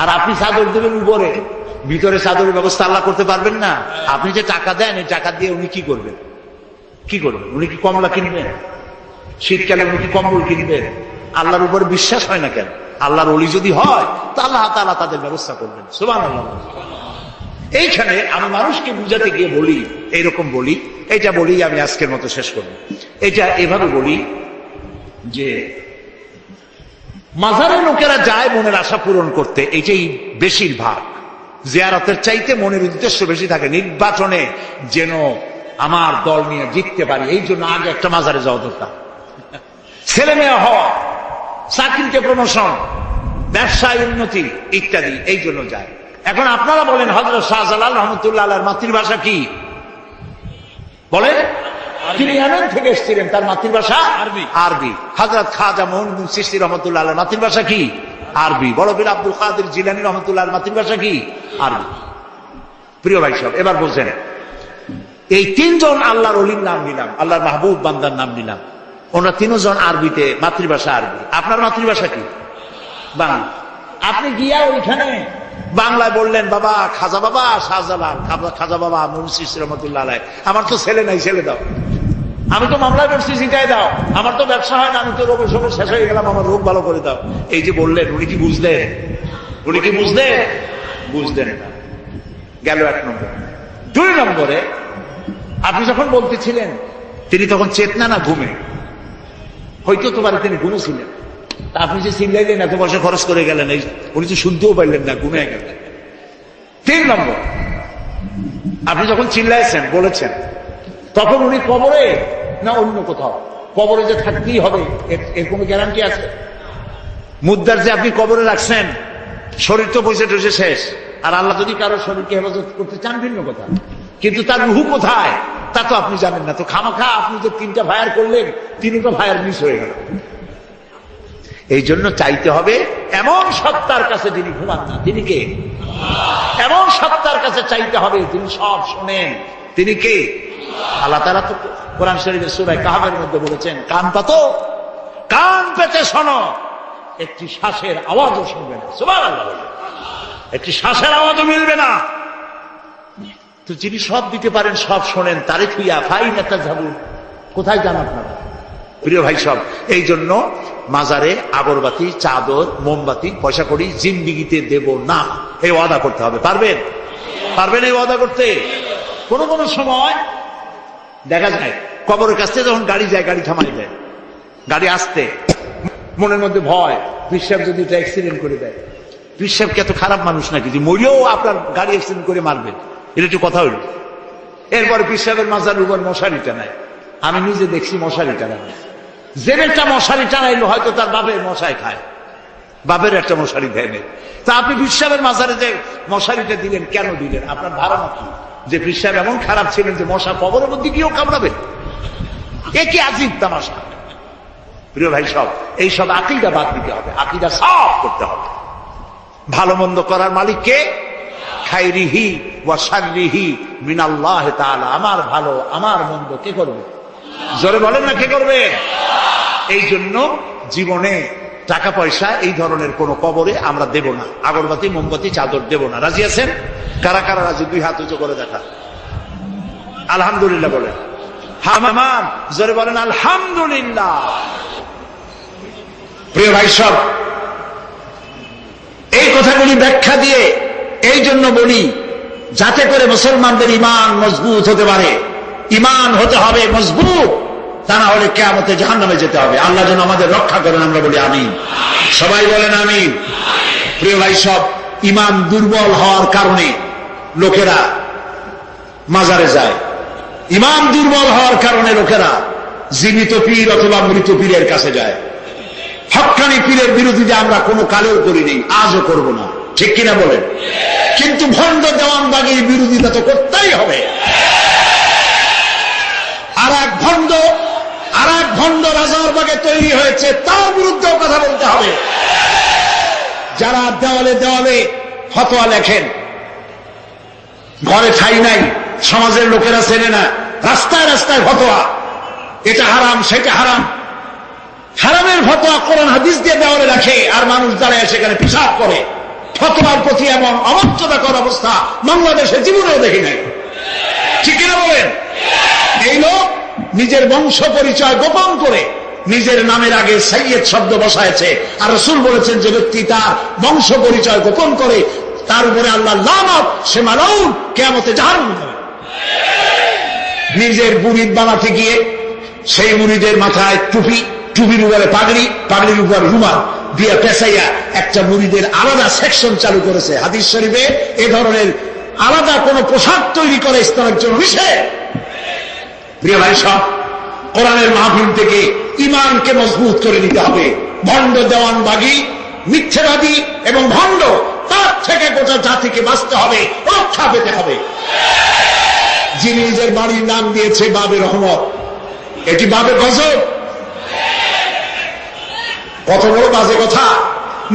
আর আপনি চাদর দেবেন উপরে, ভিতরে চাদরের ব্যবস্থা আল্লাহ করতে পারবেন না? আপনি যে টাকা দেন, এই টাকা দিয়ে উনি কি করবেন? উনি কি কমলা কিনবেন? শীতকালে উনি কি কম্বল কিনবেন? আল্লাহর উপরে বিশ্বাস হয় না কেন? আল্লাহর ওলি যদি হয় তো আল্লাহ তাআলা তাদের ব্যবস্থা করবেন। সুবহানাল্লাহ। এইখানে আমি মানুষকে বুঝাতে গিয়ে বলি, এইরকম বলি, এটা বলি আমি আজকের মতো শেষ করব। এটা এভাবে বলি যে মাজারে লোকেরা যায় মনের আশা পূরণ করতে, এইটাই বেশিরভাগ। জিয়ারতের চাইতে মনের উদ্দেশ্য বেশি থাকে, নির্বাচনে যেন আমার দল নিয়ে জিততে পারি, এই জন্য আগে একটা মাজারে যাওয়া দরকার। ছেলে মেয়ে হওয়া, চাকরিতে প্রমোশন, ব্যবসায় উন্নতি ইত্যাদি, এই জন্য যায়। এখন আপনারা বলেন, হযরত শাহজালাল রহমতুল্লাহ আলাইহির মাতৃভাষা কি? বলেন। তিনি ইয়ামান থেকে এসেছিলেন, তার মাতৃভাষা আরবি। হযরত খাজা মুঈনুদ্দিন চিশতি রহমতুল্লাহ আলাইহির মাতৃভাষা কি? আরবি। বড় পীর আব্দুল কাদের জিলানী রহমতুল্লাহর মাতৃভাষা কি? আরবি। প্রিয় ভাই সব, এবার বলছেন এই তিনজন আল্লাহর ওলির নাম নিলাম, আল্লাহর মাহবুব বান্দার নাম নিলাম, ওনারা তিনজন আরবিতে, মাতৃভাষা আরবি। আপনার মাতৃভাষা কি? বাংলা। আপনি গিয়া ওইখানে বাংলায় বললেন বাবা খাজা বাবা শাহজালাল, খাজা বাবা মুন্সি রহমতুল্লাহ আলাইহি, আমার তো ছেলে নাই, ছেলে দাও। আমি তো মামলা করছি, চিন্তায় দাও। আমার তো ব্যবসা হয় না, আমি তো রোগের সময় শেষ হয়ে গেলাম, আমার রোগ ভালো করে দাও। এই যে বললেন, উনি কি বুঝলেন? উনি কি বুঝলেন? বুঝলেন না। গেল 1 নম্বর। 2 নম্বরে, আপনি যখন বলতেছিলেন তিনি তখন চেতনা না ঘুমে, হয়তো তোমার তিনি ঘুমেছিলেন, তা আপনি যে চিল্লাইলেন এত পয়সা খরচ করে গেলেন, এই উনি তো শুনতেও পারলেন না, ঘুমে গেলেন। 3 নম্বর, আপনি যখন চিল্লাইছেন বলেছেন, তখন উনি কবরে না অন্য কোথাও? কবরে যে থাকতেই হবে এর কোনো গ্যারান্টি আছে? মুদ্দার যে আপনি কবরে রাখছেন, শরীর তো পয়সা টসে শেষ, আর আল্লাহ যদি কারো শরীরকে হেফাজত করতে চান ভিন্ন কথা, কিন্তু তার রুহু কোথায় তা তো আপনি জানেন না। তো খামাখা আপনি যে 3টা ফায়ার করলেন, 3টা ফায়ার মিস হয়ে গেল। এই জন্য চাইতে হবে এমন সত্তার কাছে যিনি ঘুমান না। তিনি কে? এমন সত্তার কাছে চাইতে হবে তিনি সব শোনেন। তিনি কে? আল্লাহ তাআলা তো কোরআন শরীফের সূরা কাহফের মধ্যে বলেছেন, কান পাতো, কান পেতে শোনো, একটি শ্বাসের আওয়াজও শুনবে না। সুবহানাল্লাহ। একটি শ্বাসের আওয়াজও মিলবে না। তো যিনি সব দিতে পারেন, সব শোনেন, তারে থুইয়া ফাইনা তাযহাবুন, কোথায় যান আপনারা? প্রিয় ভাই সব, এই জন্য মাজারে আগরবাতি, চাদর, মোমবাতি, পয়সা করি জিন্দিগিতে দেব না, এই ওয়াদা করতে হবে। পারবেন? পারবেন এই ওয়াদা করতে? কোন কোন সময় দেখা যায় কবরের কাছ থেকে যখন গাড়ি যায়, গাড়ি থামাই দেয়, গাড়ি আসতে, মনের মধ্যে ভয়, পীর সাহেব যদি এটা অ্যাক্সিডেন্ট করে দেয়। পীর সাহেব কি এত খারাপ মানুষ নাকি যে মরিও আপনার গাড়ি অ্যাক্সিডেন্ট করে মারবেন? এটা একটু কথা হইল। এরপরে পীর সাহেবের মাজার উপর মশারি টানায়। আমি নিজে দেখছি মশারি টানায়, যে একটা মশারি টানাইলো হয়তো তার বাপের মশাই খায়, বাপের একটা মশারি দেয় নেই। তা আপনি পীর সাহেবের মাজারে যে মশারিটা দিলেন, কেন দিলেন? আপনার ধারণা কি যে পীর সাহেব এমন খারাপ ছিলেন যে মশা কবরের মধ্যে গিয়েও কামড়াবেন? এ কি আজীব তামাশা! প্রিয় ভাই সব, এইসব আকীদা বাদ দিতে হবে, আকীদা সাফ করতে হবে। ভালো মন্দ করার মালিক কে? খাইরিহি ওয়া শাররিহি মিনাল্লাহ তাআলা। আমার ভালো আমার মন্দ কে করবে? জোরে বলেন না, কে করবে? এই জন্য জীবনে টাকা পয়সা এই ধরনের কোন কবরে আমরা দেব না, আগরবাতি, মোমবাতি, চাদর দেব না। রাজি আছেন? কারা কারা রাজি? 2 হাত উঁচু করে দেখা। আলহামদুলিল্লাহ বলেন। হামাম জোরে বলেন আলহামদুলিল্লাহ। প্রিয় ভাই সব, এই কথাগুলি ব্যাখ্যা দিয়ে এই জন্য বলি, যাতে করে মুসলমানদের ঈমান মজবুত হতে পারে। ঈমান হতে হবে মজবুত, তা না হলে কিয়ামতে জাহান্নামে যেতে হবে। আল্লাহ যেন আমাদের রক্ষা করেন, আমরা বলি আমিন। সবাই বলেন আমিন। প্রিয় ভাই সব, ঈমান দুর্বল হওয়ার কারণে লোকেরা মাজারে যায়। ঈমান দুর্বল হওয়ার কারণে লোকেরা জীবিত পীর অথবা মৃত পীরের কাছে যায়। হক্কানি পীরের বিরোধিতা আমরা কোনো কালেও করিনি, আজও করব না, ঠিক কিনা বলেন? কিন্তু ভণ্ড দেওয়ানবাগির বিরোধিতা তো করতেই হবে। আর এক ভণ্ড রাজারবাগে তৈরি হয়েছে, তার বিরুদ্ধেও কথা বলতে হবে। যারা দেওয়ালে দেওয়ালে ফতোয়া লেখেন, ঘরে ঠাই নাই, সমাজের লোকেরা চেনে না, রাস্তায় রাস্তায় ফতোয়া, এটা হারাম সেটা হারাম, হারামের ফতোয়া কোরআন হাদিস দিয়ে দেওয়ালে রাখে, আর মানুষ দাঁড়ায় সেখানে পেশাব করে। ফতোয়ার প্রতি এমন অমর্যাদাকর অবস্থা বাংলাদেশে জীবনেও দেখি নাই, ঠিক কিনা বলেন? এই লোক নিজের বংশ পরিচয় গোপন করে নিজের নামের আগে সাইয়্যেদ শব্দ বসায়ছে, আর রাসূল বলেছেন যে ব্যক্তি তার বংশ পরিচয় গোপন করে তার উপরে আল্লাহ লানত, সে মালাউন, কিয়ামতে জাহান্নামে যাবে। নিজের মুরিদ বানাতে গিয়ে সেই মুরিদের মাথায় টুপি, টুপির উপরে পাগড়ি, পাগড়ির উপর রুমাল দিয়ে পেঁচাইয়া একটা মুরিদের আলাদা সেকশন চালু করেছে। হাদিস শরীফে এ ধরনের আলাদা কোন পোশাক তৈরি করে ইসলামের জন্য নিষেধ। প্রিয় ভাই সব, কোরআনের মাহফিল থেকে ঈমানকে মজবুত করে নিতে হবে। ভণ্ড দেওয়ানবাগী, মিথ্যাবাদী এবং ভণ্ড, তার থেকে গোটা জাতিকে বাঁচতে হবে, রক্ষা পেতে হবে। যিনি নিজের বাড়ির নাম দিয়েছে বাবে রহমত, এটি বাবে গজব। কত বড় বাজে কথা!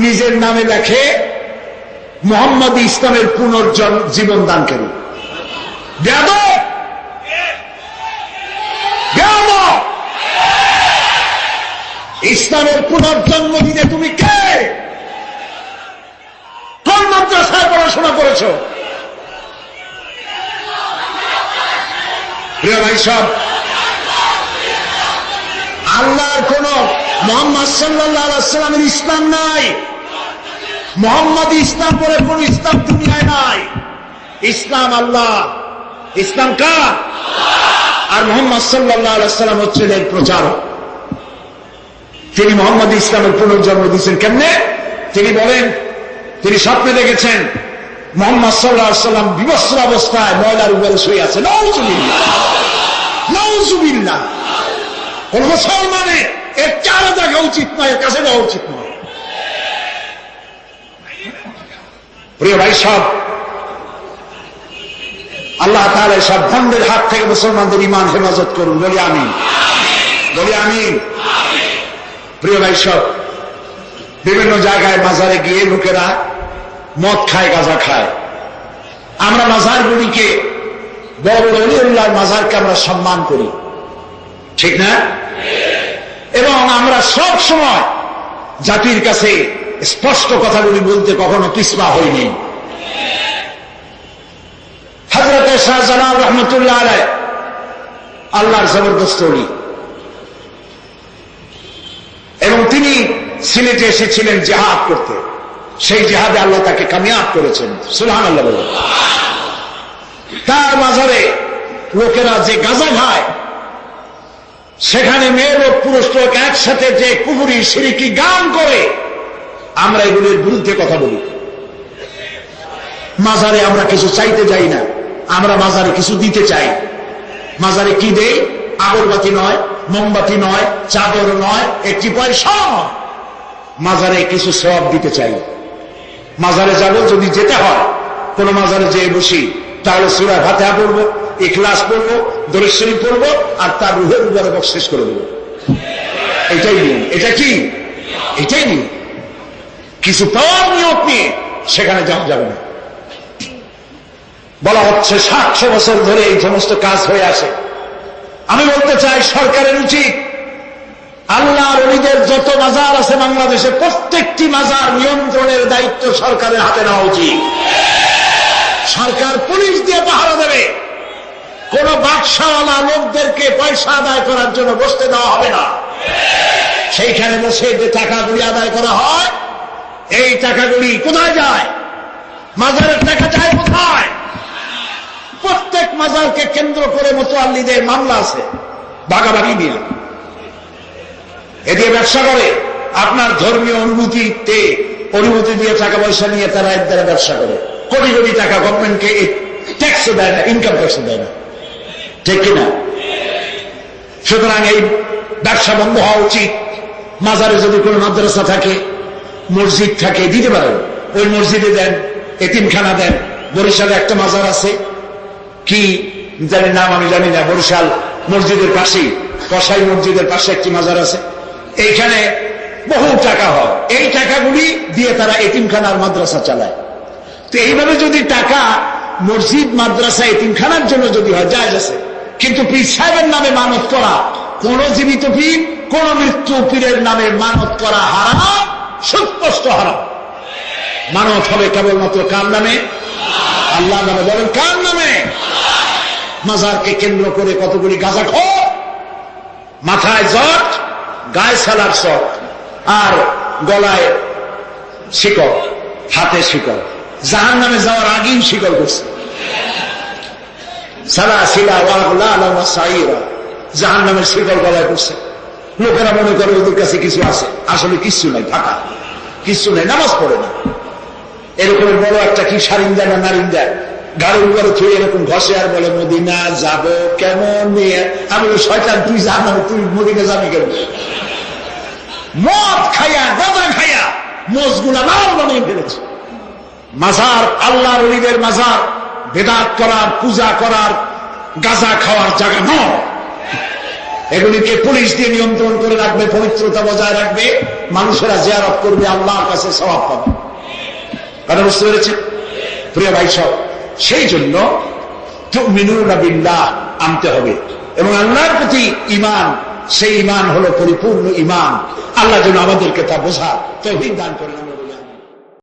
নিজের নামে লেখে মোহাম্মদ ইসলামের পুনর্জীবন দানকারী। বেয়াদব, বেয়াদব! ইসলামের পুনর্জন্ম দিনে তুমি কে? কোন মাদ্রাসায় পড়াশোনা করেছো? প্রিয় ভাই সব, আল্লাহর কোন মুহাম্মদ সাল্লাল্লাহু আলাইহি ওয়াসাল্লামের ইসলাম নাই। মুহাম্মদ ইসলাম বলে কোন ইসলাম দুনিয়ায় নাই। ইসলাম আল্লাহ, ইসলাম কার? আর মুহাম্মদ সাল্লাল্লাহু আলাইহি ওয়াসাল্লাম হচ্ছেন এর প্রচারক। তিনি মুহাম্মদ ইসলামের পুনর্জন্ম দিয়েছেন কেমনে? তিনি বলেন, তিনি স্বপ্নে দেখেছেন মুহাম্মদ সাল্লাল্লাহু আলাইহি ওয়াসাল্লাম বিবস্ত্র অবস্থায় ময়লার উপরে শুয়ে আছে। নাউজুবিল্লাহ, নাউজুবিল্লাহ! কোন মুসলমানের এর চারা দেখা উচিত নয়, এর কাছে যাওয়া উচিত নয়। প্রিয় ভাই সব, আল্লাহ তাআলা সব ভণ্ডের হাত থেকে মুসলমানদের ঈমান হেফাজত করুন। বলি আমিন, বলি আমিন। প্রিয় ভাই সব, বিভিন্ন জায়গায় মাজারে গিয়ে লোকেরা মদ খায়, গাঁজা খায়। আমরা মাজারগুলিকে, বড় বড় ওলিউল্লাহর মাজারকে আমরা সম্মান করি, ঠিক না? এবং আমরা সব সময় জাতির কাছে স্পষ্ট কথাগুলি বলতে কখনো পিছপা হইনি। হযরত শাহজালাল রহমতুল্লাহ আলাইহি আল্লাহর জবরদস্ত ওলি, এবং তিনি সিলেটে এসেছিলেন জিহাদ করতে। সেই জিহাদে আল্লাহ তাকে কামিয়াব করেছেন। সুবহানাল্লাহ বলেন। তার মাজারে লোকেরা যে গাঁজা খায়, সেখানে মেয়ে লোক পুরুষ লোক একসাথে যে কুফরি শিরকি গান করে, আমরা এগুলির বিরুদ্ধে কথা বলি। মাজারে আমরা কিছু চাইতে যাই না, আমরা মাজারে কিছু দিতে চাই। মাজারে কি দেই? আগরবাতি নয়, মোমবাতি নয়, চাদর নয়, একটি পয়সা। মাজারে কিছু সওয়াব দিতে চাই। মাজারে যাব, যদি যেতে হয় কোন মাজারে যেয়ে বসি, তাহলে সূরা ফাতিহা পড়বো, ইখলাস পড়বো, দরুদ শরীফ পড়বো, আর তার রুহের উপরে বকশিশ করে দেবো। এটাই নিয়ম। এটা কি? এটাই নিয়ম। কিছু পাওয়ার নিয়ত নিয়ে সেখানে যাওয়া যাবে না। বলা হচ্ছে 700 বছর ধরে এই সমস্ত কাজ হয়ে আসে। আমি বলতে চাই, সরকারের উচিত আল্লাহর ওলিদের যত মাজার আছে বাংলাদেশে, প্রত্যেকটি মাজার নিয়ন্ত্রণের দায়িত্ব সরকারের হাতে নেওয়া উচিত। সরকার পুলিশ দিয়ে পাহারা দেবে। কোন বাদশাওয়ালা লোকদেরকে পয়সা আদায় করার জন্য বসতে দেওয়া হবে না। সেইখানে বসে যে টাকাগুলি আদায় করা হয়, এই টাকাগুলি কোথায় যায়? মাজারের টাকা যায় কোথায়? প্রত্যেক মাজারকে কেন্দ্র করে মুতাল্লিদের মামলা আছে, ভাগাভাগি নিয়ে। এ দিয়ে ব্যবসা করে। আপনার ধর্মীয় অনুভূতি দিয়ে টাকা পয়সা নিয়ে তারা এর দ্বারা ব্যবসা করে। কোটি কোটি টাকা গভর্নমেন্টকে ট্যাক্সও দেয় না, ইনকাম ট্যাক্সও দেয় না, ঠিক কিনা? সুতরাং এই ব্যবসা বন্ধ হওয়া উচিত। মাজারে যদি কোনো মাদ্রাসা থাকে, মসজিদ থাকে, দিতে পারেন, ওই মসজিদে দেন, এতিমখানা দেন। বরিশালে একটা মাজার আছে, কি জানি নাম আমি জানি না, বরিশাল মসজিদের পাশেই, কসাই মসজিদের পাশে একটি মাজার আছে। এইখানে বহু টাকা হয়। এই টাকাগুলি দিয়ে তারা এতিমখানার মাদ্রাসা চালায়। তো এইভাবে যদি টাকা মসজিদ, মাদ্রাসা, এতিমখানার জন্য যদি হয়, জায়েজ আছে। কিন্তু পীর সাহেবের নামে মানত করা, কোন জীবিত পীর, কোন মৃত্যু পীরের নামে মানত করা হারাম, সুস্পষ্ট হারাম। মানত হবে কেবলমাত্র কার নামে? আল্লাহর নামে। বলেন কার নামে? মাজারকে কেন্দ্র করে কতগুলি গাঁজাখোর, মাথায় জট, গায়ে সালার শট, আর গলায় শিকল, হাতে শিকল। জাহান নামে যাওয়ার আগেই শিকল করছে। জাহান নামের শিকল গলায় করছে। লোকেরা মনে করে ওদের কাছে কিছু আছে, আসলে কিচ্ছু নাই, ফাঁকা, কিচ্ছু নাই, নামাজ পড়ে না। এরকম বড় একটা কি সারিন্দা না নারিন্দা গাড়ির উপরে থুয়ে এরকম ঘষে আর বলে মদিনা যাবো কেমন নিয়ে। আমি শয়তান, তুই জানো, তুই মদিনা যাবি কেন? মদ খাইয়া, গাঁজা খাইয়া মোজগুলা লাল বানিয়ে ফেলেছে। মাজার, আল্লাহর ওলিদের মাজার বিদআত করার, পূজা করার, গাঁজা খাওয়ার জায়গা নয়। এগুলিকে পুলিশ দিয়ে নিয়ন্ত্রণ করে রাখবে, পবিত্রতা বজায় রাখবে, মানুষেরা জিয়ারত করবে, আল্লাহর কাছে সওয়াব পাবে। কথা বুঝতে পেরেছেন প্রিয় ভাই সব? সেই জন্য তুমিনুনা বিল্লাহ আনতে হবে এবং আল্লাহর প্রতি ঈমান, সেই ঈমান হলো পরিপূর্ণ ঈমান। আল্লাহ যেন আমাদেরকে তা বোঝার তৌফিক দান করেন।